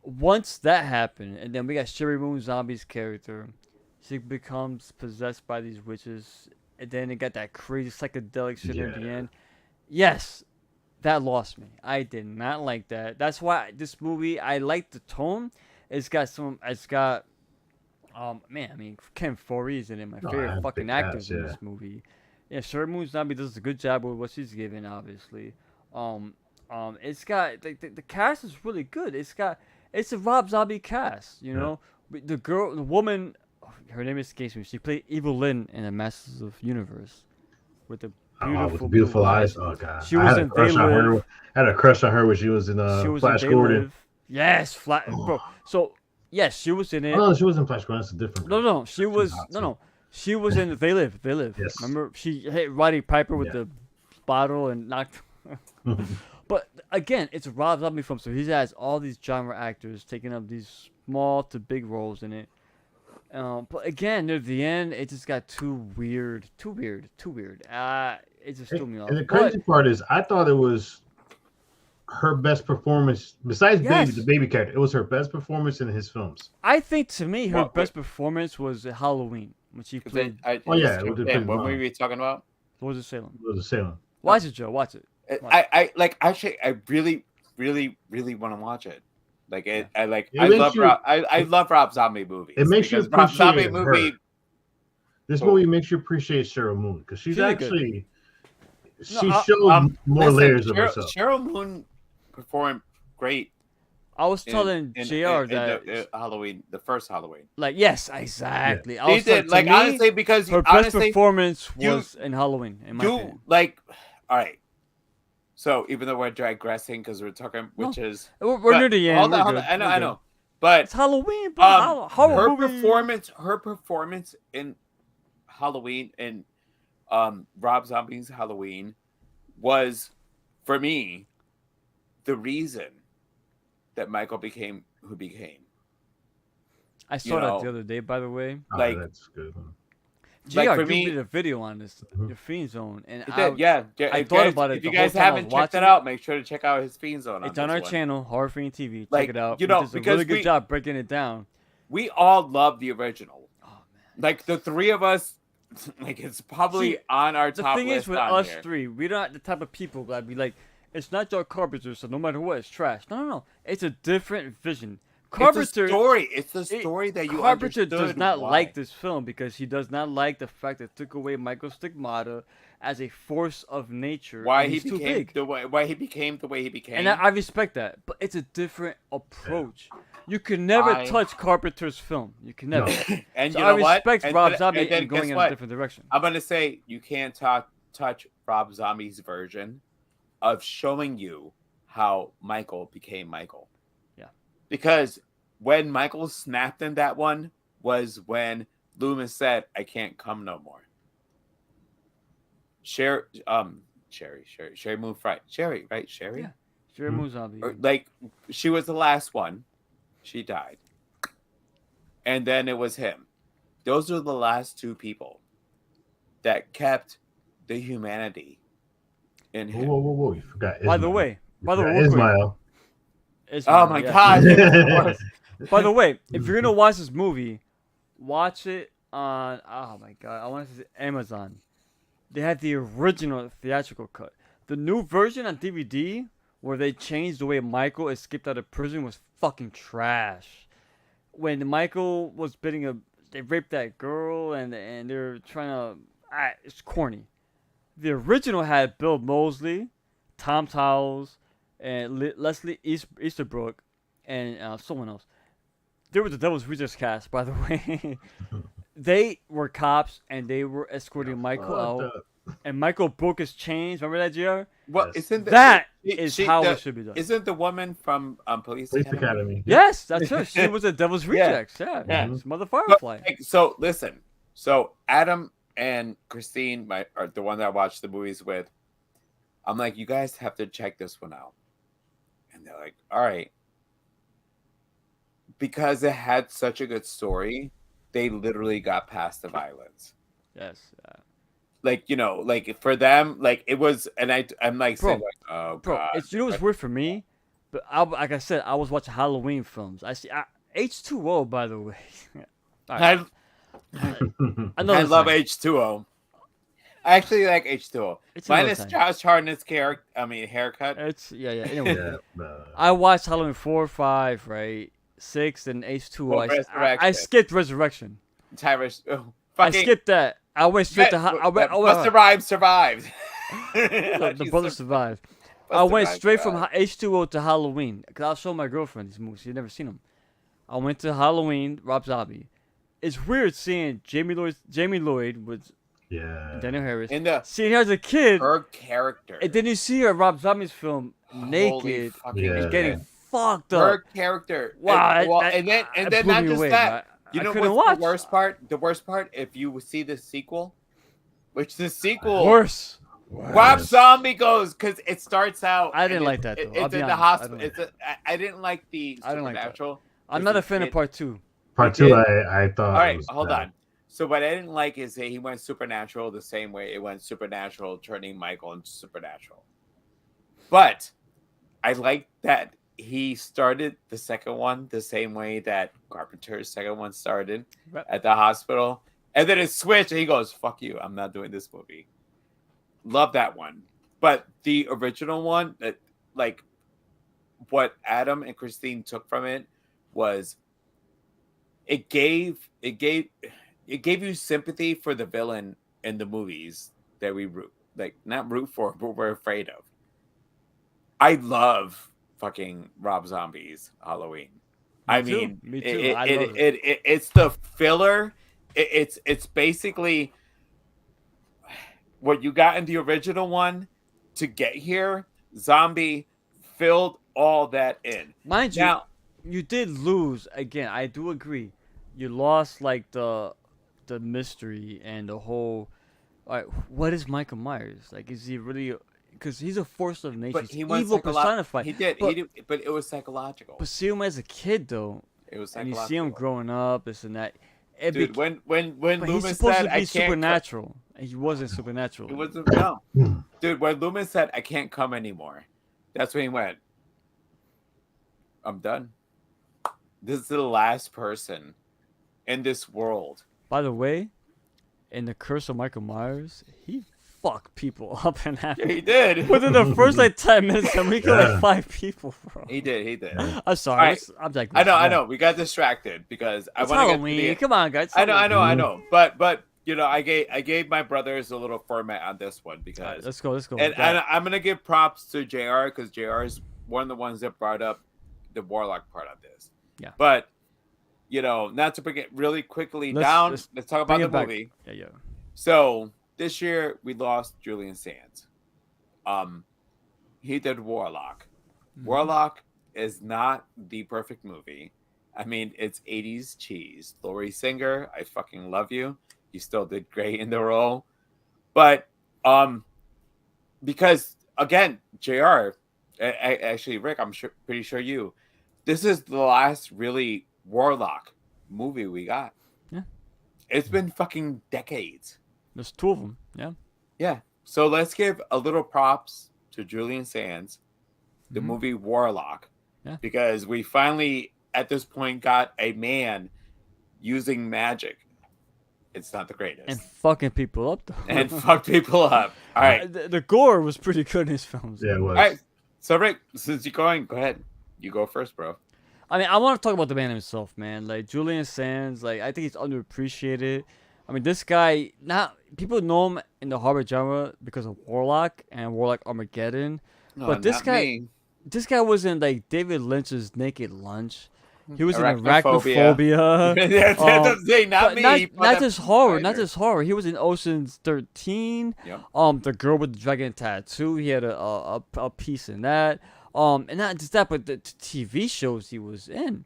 once that happened, and then we got Sherry Moon Zombie's character, she becomes possessed by these witches, and then it got that crazy psychedelic shit at the Yeah. end. Yes, that lost me. I did not like that. That's why this movie, I like the tone. It's got man, I mean, Ken Foree's in it, my Oh, favorite yeah, fucking big actors cast, in yeah. this movie. Yeah, Sherry Moon Zombie does a good job with what she's given, obviously. It's got the cast is really good. It's a Rob Zombie cast, you know. The woman, her name escapes me. She played Evil Lynn in the Masters of Universe with the With the beautiful beautiful blue eyes. Oh God, She I was had a in crush They on Live. her. I had a crush on her when she was in She was Flash in They Gordon. Live. Yes, bro. So yes, she was in it. Oh no, she wasn't Flash Gordon. That's a different. No, she was hot, no, too. no. She was in They Live. They Live. Yes. Remember, she hit Roddy Piper with Yeah. the bottle and knocked. But again, it's a Rob Zombie film, so he has all these genre actors taking up these small to big roles in it. But again, near the end, it just got too weird. It just threw me off. And the But crazy part is, I thought it was her best performance besides Yes. the baby character. It was her best performance in his films. I think to me, her Well, best performance was Halloween when she played Oh, yeah, it depends what on- movie are we talking about? Lords of Salem. It was a Salem. Watch it, Joe. Watch it. I like actually I really want to watch it. Like it, I like It I makes love you- Rob, I love Rob Zombie movies. It makes you because Rob Zombie appreciate movie. her. This Cool. movie makes you appreciate Cheryl Moon because she's Really good. actually she No, showed more Listen, layers of Cheryl, herself. Cheryl Moon performed great. I was telling JR that, Halloween, the first Halloween. like, yes, exactly. I They was telling, did to like me, honestly because her best honestly performance you- was in Halloween, in my you opinion. like all right. So even though we're digressing because we're talking No, witches, We're near the end. Hold on, We're hold good. on. I We're good. know, but It's Halloween, bro. Horror movie. her performance in Halloween and Rob Zombie's Halloween was for me the reason that Michael became who became. I saw you that know, the other day, by the way. Oh, like- that's good. JR, like, for you me- did a video on this, Mhm. your Fiend Zone, and It I did, yeah. I If thought guys- about it If you the whole guys time I was haven't checked it watching out, make sure to check out his Fiend Zone. it's on our this one. channel, Horror Fiend TV. Check Like, it out. you He know, does a because really good we- job breaking it down. We all love the original. Oh man. Like the three of us, like it's probably See, on our The top thing list is with on us here. three, we're not the type of people that be like, it's not your Carpenter, so no matter what, it's trash. No. It's a different vision. Carpenter, It's a story. It's the story that you Carpenter understood. does not why. like this film because he does not like the fact that it took away Michael's stigmata as a force of nature. Why and he he's too became big. the way. Why he became the way he became. And I respect that, but it's a different approach. You can never I- touch Carpenter's film. You can never. and So you I know what? respect And Rob then- Zombie and then and going guess in what? a different direction. I'm gonna say you can't touch Rob Zombie's version of showing you how Michael became Michael. Yeah. Because when Michael snapped in that one was when Loomis said, "I can't come no more." Sherry Moon Fright. Sherry, right? Sherry? Yeah. Sherry Moon Zombie. Or, like she was the last one. She died. And then it was him. Those are the last two people that kept the humanity in him. Whoa! You forgot. By the Ismail. way, You by the way, forgot real quick, Ismail. Ismail, Oh my yeah. god. By the way, if you're gonna watch this movie, watch it on oh my god, I want to say Amazon. They had the original theatrical cut. The new version on DVD, where they changed the way Michael escaped out of prison, was fucking trash. When Michael was they raped that girl and they're trying to, it's corny. The original had Bill Moseley, Tom Towles, and Leslie Easterbrook, and someone else. They were the Devil's Rejects cast, by the way. They were cops and they were escorting Michael out. and Michael broke his chains. Remember that, Jr. Well, Yes. isn't That she- is she- how the- it should be done. Isn't the woman from Police Police Academy? Academy. Yes, that's her. She was a Devil's Yeah. Rejects. Yeah, Yeah. It's Mother But, Firefly. like, so listen. So Adam and Christine, are the one that I watched the movies with. I'm like, you guys have to check this one out, and they're like, all right, because it had such a good story. They literally got past the violence. Yes. Like, like for them, like it was, and I'm like Bro, saying, like, oh Bro, god, it's what's weird for me, but like I said, I was watching Halloween films. I see H2O, by the way. Alright, I know I this love thing. H2O. I actually like H2O. It's another Minus thing. Josh Hartnett's haircut. It's yeah. Anyway, Yeah, I watched Halloween 4, 5, right, 6, and H2O. Well, I Resurrection. skipped Resurrection. Tyrus. I skipped that. I went straight to Busta Rhymes survived. the brother survived. I went straight from H2O to Halloween because I'll show my girlfriend these movies. She's never seen them. I went to Halloween, Rob Zombie. It's weird seeing Jamie Lloyd with yeah. Daniel Harris. in the Seeing her as a kid, her character. and then you see her at Rob Zombie's film Holy naked fucking Yeah. and getting fucked up. her character. Wow, and then that blew not me just away, that. man. You I know couldn't what's watch. the worst part? The worst part, if you see the sequel, which the sequel, Worse. Rob Zombie goes because it starts out. I didn't and like that, though. I'll It's be in the honest, hospital. I didn't I didn't like the I didn't like that. supernatural. I'm Because not a he fan of did- part 2. Part He two, did. I thought. All right, was hold bad. on. So what I didn't like is that he went supernatural the same way it went supernatural, turning Michael into supernatural. But I like that he started the second one the same way that Carpenter's second one started Right. at the hospital, and then it switched, and he goes, "Fuck you, I'm not doing this movie." Love that one, but the original one, that like what Adam and Christine took from it was it gave you sympathy for the villain in the movies that we not root for, but we're afraid of. I love fucking Rob Zombie's Halloween. I Me too. mean, Me too. I love it's the filler. It's basically what you got in the original one to get here. Zombie filled all that in. Mind you, Now, you did lose again. I do agree. You lost like the mystery and the whole. All right, what is Michael Myers? Like, is he really? Because he's a force of nature. but He's he went evil personified. He did. But, But it was psychological. but see him as a kid though, It was and you psychological. see him growing up, this and that. It Dude, bec- when but he's Loomis supposed said to I be can't supernatural, and he wasn't supernatural. It wasn't no. Dude, when Loomis said I can't come anymore, that's when he went, I'm done. This is the last person in this world. By the way, in the Curse of Michael Myers, he fucked people up and half. Yeah, he did. Within the first like 10 minutes, and we killed Yeah. like 5 people, bro. He did. I'm sorry. Alright. I'm like, I know. We got distracted because I It's want to get Halloween. to the. Come on, guys. I know. But I gave my brothers a little format on this one because Alright, let's go. and Got it. I'm gonna give props to JR because JR is one of the ones that brought up the Warlock part on this. Yeah. But not to bring it really quickly Let's- down. let's Let's talk bring about it the back. movie. Yeah. So this year we lost Julian Sands. He did Warlock. Mhm. Warlock is not the perfect movie. I mean, it's 80s cheese. Laurie Singer, I fucking love you. You still did great in the role. But because again, JR, actually Rick, I'm pretty sure this is the last really Warlock movie we got. Yeah. It's been fucking decades. There's 2 of them. Yeah. Yeah. So let's give a little props to Julian Sands, the Mhm. movie Warlock, Yeah. because we finally, at this point, got a man using magic. It's not the greatest. And fucking people up though. And fuck people up. All right. The gore was pretty good in his films. Yeah, it was. All right. So, Rick, since you're going, go ahead. You go first, bro. I mean, I want to talk about the man himself, man. Like Julian Sands, like I think he's underappreciated. I mean, this guy, people know him in the horror genre because of Warlock and Warlock Armageddon. No, But this not guy- me. This guy was in like David Lynch's Naked Lunch. He was in Arachnophobia. Arachnophobia. That's what I'm saying, not But me. not, He fought not that just horror, not spider. just horror. He was in Ocean's 13. Yep. The girl with the dragon tattoo. He had a piece in that. And not just that, but the TV shows he was in.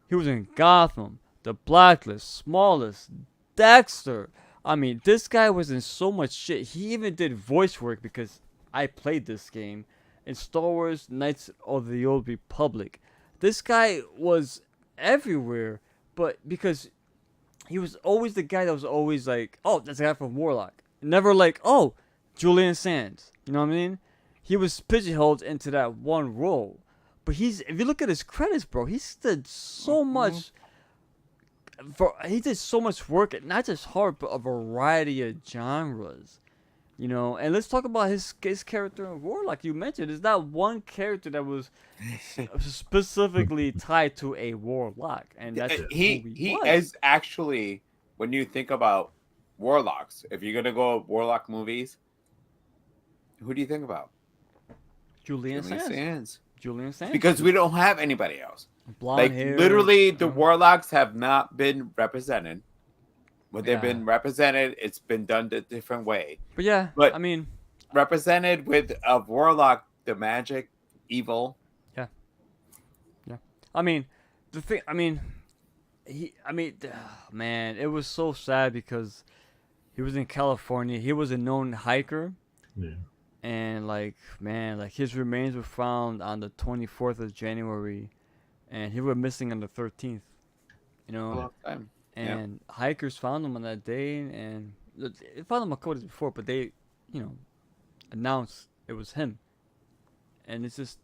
He was in Gotham, The Blacklist, Smallest, Dexter. I mean, this guy was in so much shit. He even did voice work because I played this game in Star Wars Knights of the Old Republic. This guy was everywhere, but because he was always the guy that was always like, oh, that's the guy from Warlock. Never like, oh, Julian Sands. You know what I mean? He was pigeonholed into that one role. But if you look at his credits, bro, he did so much. He did so much work, not just horror, but a variety of genres. You know, and let's talk about his character in Warlock. You mentioned there's not one character that was specifically tied to a Warlock, and that's he is actually, when you think about Warlocks, if you're gonna go Warlock movies, who do you think about? Julian Sands. Julian Sands. Because we don't have anybody else. Blonde hair. Literally, the Warlocks have not been represented. When they've been represented, it's been done a different way. But I mean, represented with a Warlock, the magic, evil. Yeah. I mean, man, it was so sad because he was in California. He was a known hiker. Yeah. And his remains were found on the 24th of January, and he was missing on the 13th. You know, A long time. And hikers found him on that day, and they found him a couple days before, but they, announced it was him. And it's just,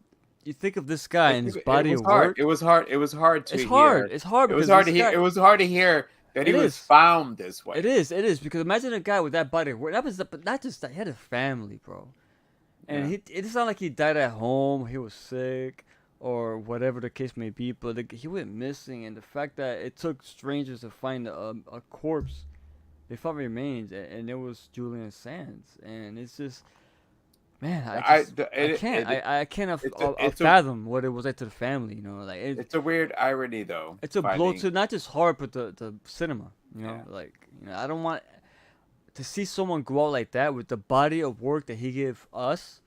you think of this guy and his body of work. It was hard. It was hard to It's hear. hard. It's hard. It was hard to hear. It was hard to hear that he was found this way. It is because imagine a guy with that body of work. But not just that. He had a family, bro. And it's not like he died at home. He was sick or whatever the case may be. But he went missing, and the fact that it took strangers to find a corpse, they found remains, and it was Julian Sands. And it's just, man, I can't fathom what it was like to the family. You know, like it's a weird irony, though. It's a blow to not just horror, but the cinema. You know, I don't want to see someone go out like that with the body of work that he gave us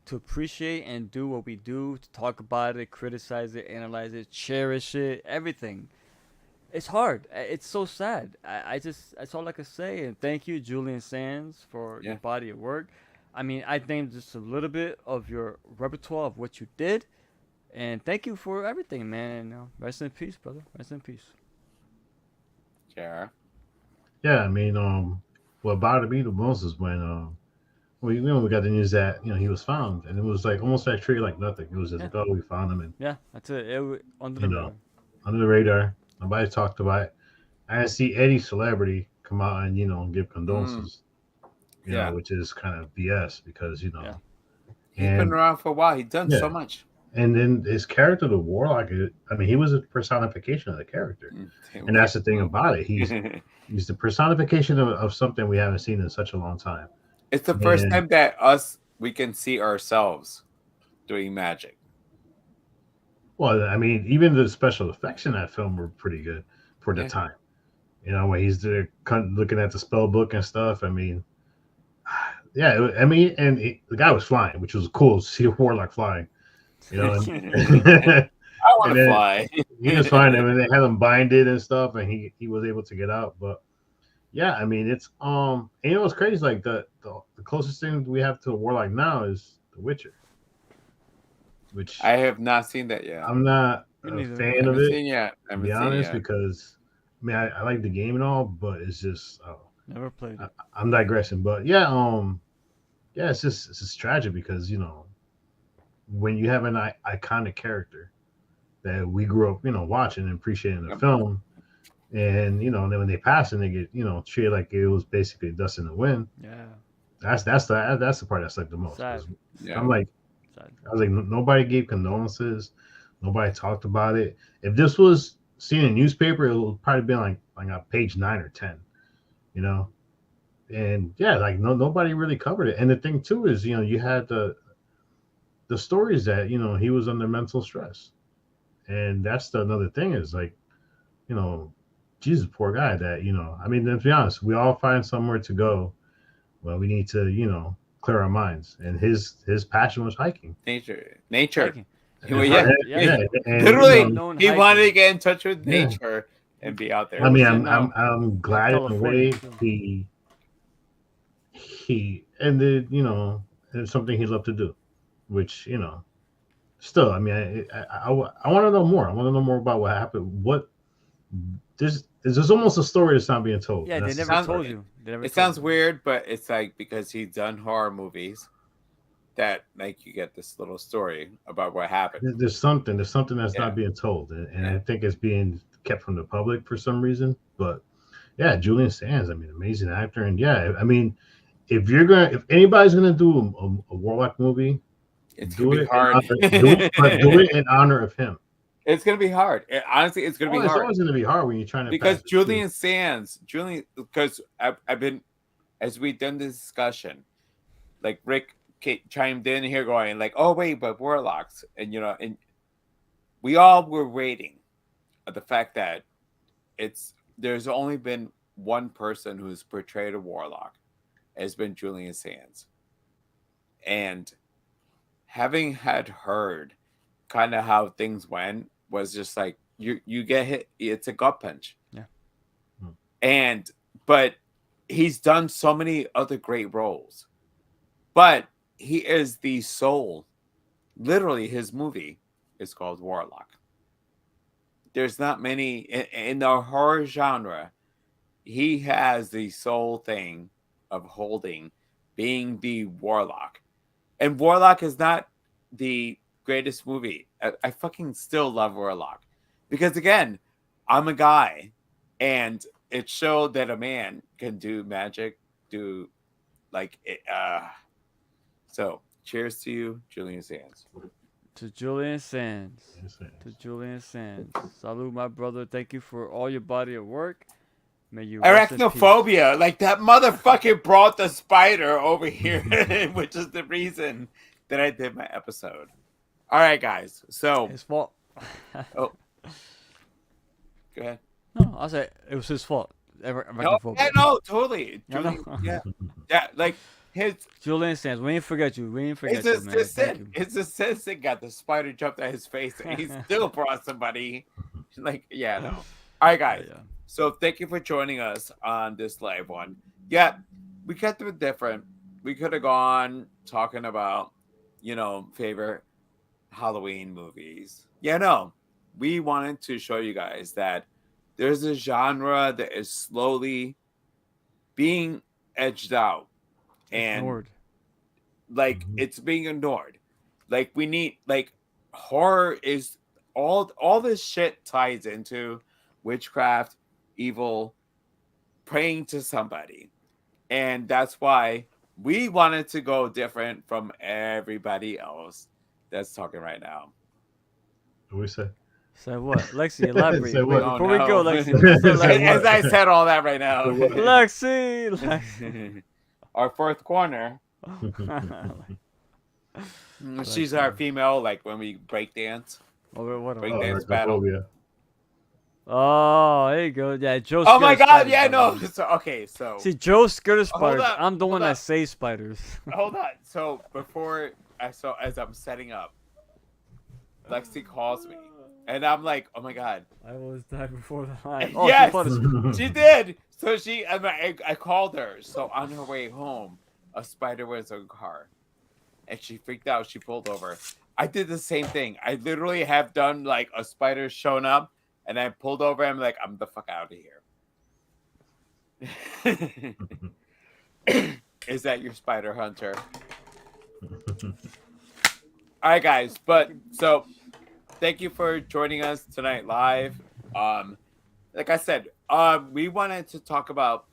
to appreciate and do what we do, to talk about it, criticize it, analyze it, cherish it, everything. It's hard. It's so sad. That's all I can say. And thank you, Julian Sands, for your body of work. I mean, I named just a little bit of your repertoire of what you did. And thank you for everything, man. And, rest in peace, brother. Rest in peace. Yeah. Yeah, I mean, what bothered me the most is when we got the news that he was found, and it was like almost like treated like nothing. It was just like, oh, we found him, and that's it. Under the radar. Under the radar. Nobody talked about it. I didn't see any celebrity come out and give condolences. You know, which is kind of BS because he's been around for a while. He's done so much. And then his character, the Warlock, he was a personification of the character, and that's the thing about it. He's the personification of something we haven't seen in such a long time. It's the first time that we can see ourselves doing magic. Well, I mean, even the special effects in that film were pretty good for the time. When he's there looking at the spell book and stuff. I mean, the guy was flying, which was cool to see a Warlock flying. I want to fly. He was flying, and they had him binded and stuff, and he was able to get out. But yeah, I mean, it's what's crazy? Like the closest thing we have to a Warlock now is The Witcher, which I have not seen that yet. I'm not a fan of it. To be honest, because I like the game and all, but it's just never played it. I'm digressing, but it's just tragic because when you have an iconic character that we grew up watching and appreciating the film, and then when they pass and they get treated like it was basically dust in the wind. That's the part that's like the most. I'm like, I was like, nobody gave condolences, nobody talked about it. If this was seen in a newspaper, it would probably be like on page 9 or 10, and nobody really covered it. And the thing too is you had the stories that he was under mental stress, And that's the another thing is like, you know, Jesus, poor guy. That I mean, to be honest, we all find somewhere to go. Well, we need to, clear our minds. And his passion was hiking. Nature. Hiking. Well, yeah, Yeah, and literally, known he wanted to hiker. get in touch with Yeah. nature and be out there. I mean, Yeah, I'm no. I'm glad in a California, way too. he ended, it's something he loved to do, which still, I mean, I want to know more. I want to know more about what happened. What there's almost a story that's not being told. Yeah, and they that's never the told story. you. They never It told sounds you. weird, but it's like because he's done horror movies that like you get this little story about what happened. There's something that's Yeah. not being told, and Yeah. I think it's being kept from the public for some reason. But yeah, Julian Sands, I mean, amazing actor, and yeah, I mean, if anybody's gonna do a Warlock movie, It's gonna do be it in hard. but do it in honor of him. It's gonna be hard. Honestly, it's gonna Oh, be it's hard always gonna be hard when you're trying to because pass it Julian Sands, because I've been as we've done this discussion, like Rick chimed in here going like, "Oh wait, but Warlocks," and and we all were waiting at the fact that there's only been one person who's portrayed a Warlock, has been Julian Sands, and having had heard kind of how things went was just like you get hit, it's a gut punch. Yeah. And but he's done so many other great roles, but he is the soul. Literally, his movie is called Warlock. There's not many in the horror genre. He has the sole thing of being the Warlock. And Warlock is not the greatest movie. I fucking still love Warlock. Because again, I'm a guy and it showed that a man can do magic, do like it, so cheers to you, Julian Sands. To Julian Sands. too. To Julian Sands. Salute, my brother. Thank you for all your body of work. May you rest in peace. Arachnophobia, like that motherfucker brought the spider over here, which is the reason that I did my episode. All right, guys. So, His fault. go ahead. No, I said it was his fault. No, totally. I Julian, know. yeah, like his. Julian Sands, we ain't forget you. We ain't forget It's you, a man. Thank assistant. you. His assistant got the spider jumped at his face, and he still brought somebody. Like, yeah, no. All right, guys. Yeah. So thank you for joining us on this live one. Yeah, we kept it different. We could have gone talking about, favorite Halloween movies. Yeah, no. We wanted to show you guys that there's a genre that is slowly being edged out. And Ignored. like it's being ignored. Like we need horror is all this shit ties into witchcraft, evil, praying to somebody. And that's why we wanted to go different from everybody else that's talking right now. What we say? Say what? Lexi, elaborate. Say what? Wait, before we go, Lexi. Say what? As I said all that right now. Lexi. Our fourth corner. She's our female, like when we break dance. What? Break dance battle. Arachnophobia. Oh, there you go. Yeah, Joe's Oh my scared of god, spiders, yeah, by the no. way. So okay, so See, Joe's scared of Hold spiders. up, I'm the one hold that up. says spiders. hold on. So as I'm setting up, Lexi calls me. And I'm like, oh my god. I almost died before the line. Oh, Yes! she thought it's- She did. So I called her. So on her way home, a spider was in her car. And she freaked out. She pulled over. I did the same thing. I literally have done like a spider shown up and I pulled over. I'm like, I'm the fuck out of here. Is that your spider hunter? All right, guys. But so thank you for joining us tonight live. Like I said, we wanted to talk about.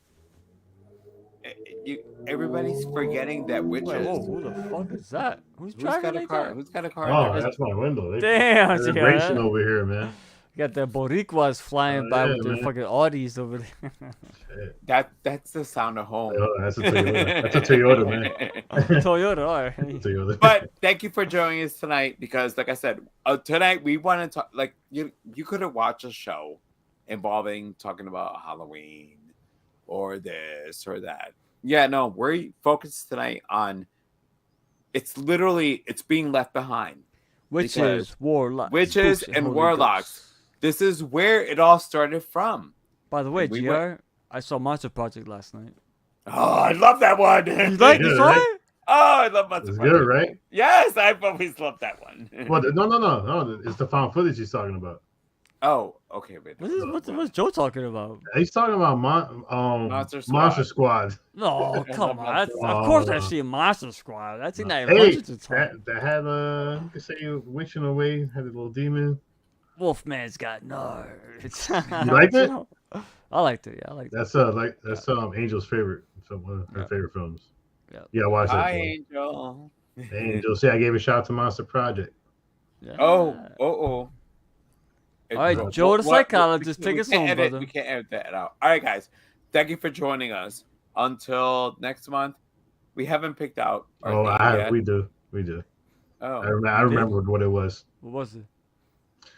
Everybody's forgetting that witches. Wait, whoa, who the fuck is that? Who's Who's driving got a like car? that? Who's got a car? Oh, that's my window. Damn, There's yeah. vibration over here, man. got the Boricuas flying by yeah, with their man. fucking Audis over there. Shit. That's the sound of home. Oh, that's a Toyota. That's a Toyota, man. Toyota, alright. Toyota. But thank you for joining us tonight because, like I said, tonight we want to talk. Like you could have watched a show involving talking about Halloween or this or that. Yeah, no, we're focused tonight on. It's being left behind. Witches, warlocks, Witches spooks, and Holy warlocks. Ghosts. This is where it all started from. By the way, We GR, I saw Monster Project last night. Oh, I love that one. You like Yeah, this right? one? Oh, I love Monster It's Project. good, right? Yes, I've always loved that one. Well, no. It's the found footage he's talking about. Oh, okay. Wait. What's Joe talking about? He's talking about Monster Squad. Monster Squad. No, come on. Monster Of course I've seen Monster Squad. I've seen that Hey, hundreds of that times. that had you could say witching away, had a little demon. Wolfman's got nerds. You liked it? I liked it. Yeah, I liked it. That's Angel's favorite, one of her Yeah. favorite films. Yeah. Yeah, I watched that. Hi, film. Angel. Angel, see, I gave a shout out to Monster Project. Yeah. Oh. All right, Joe the What- psychologist, take we us can't home, edit- brother. We can't edit that out. All right, guys. Thank you for joining us. Until next month, we haven't picked out. our Oh, theme yet. we do. Oh, I remember what it was. What was it?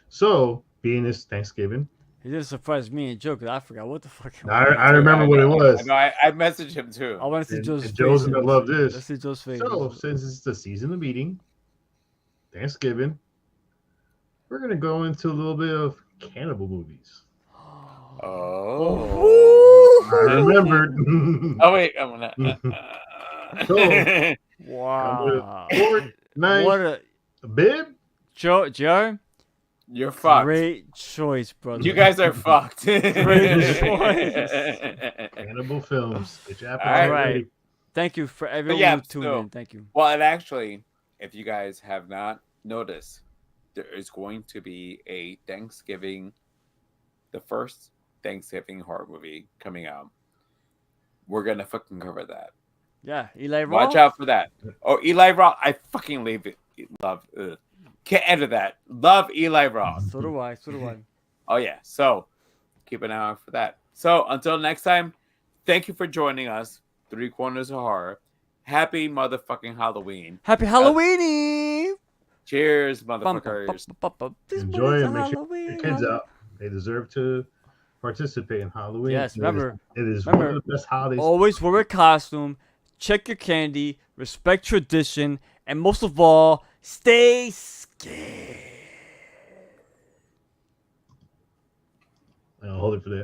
So, being this Thanksgiving, He didn't surprise me and Joe because I forgot what the fuck. I remember what it was. I messaged him too. I want to see And- Joe's and face. Joe's gonna love this. Let's see Joe's face. So, since it's the season of eating, Thanksgiving, we're gonna go into a little bit of cannibal movies. Oh. I remembered. Oh wait, I'm gonna. So, Wow. Nice. What a Bib? Joe. You're fucked. Great choice, brother. You guys are fucked. Great choice. Cannibal films. Get your All appetite right. ready. Thank you for everyone yeah, who tuned so- in. Thank you. Well, and actually, if you guys have not noticed, there is going to be a the first Thanksgiving horror movie coming out. We're gonna fucking cover that. Yeah, Eli Roth. Watch out for that. Oh, Eli Roth. I fucking love. Can't edit that. Love Eli Roth. So do I. So do I. Oh yeah. So keep an eye out for that. So until next time, thank you for joining us. 3 Corners of Horror. Happy motherfucking Halloween. Happy Halloween! Cheers, motherfuckers. Enjoy and make sure your kids out. They deserve to participate in Halloween. Yes, remember. It is one Remember, of the best holidays. Always wear a costume, check your candy, respect tradition, and most of all, stay scared. I'll hold it for that.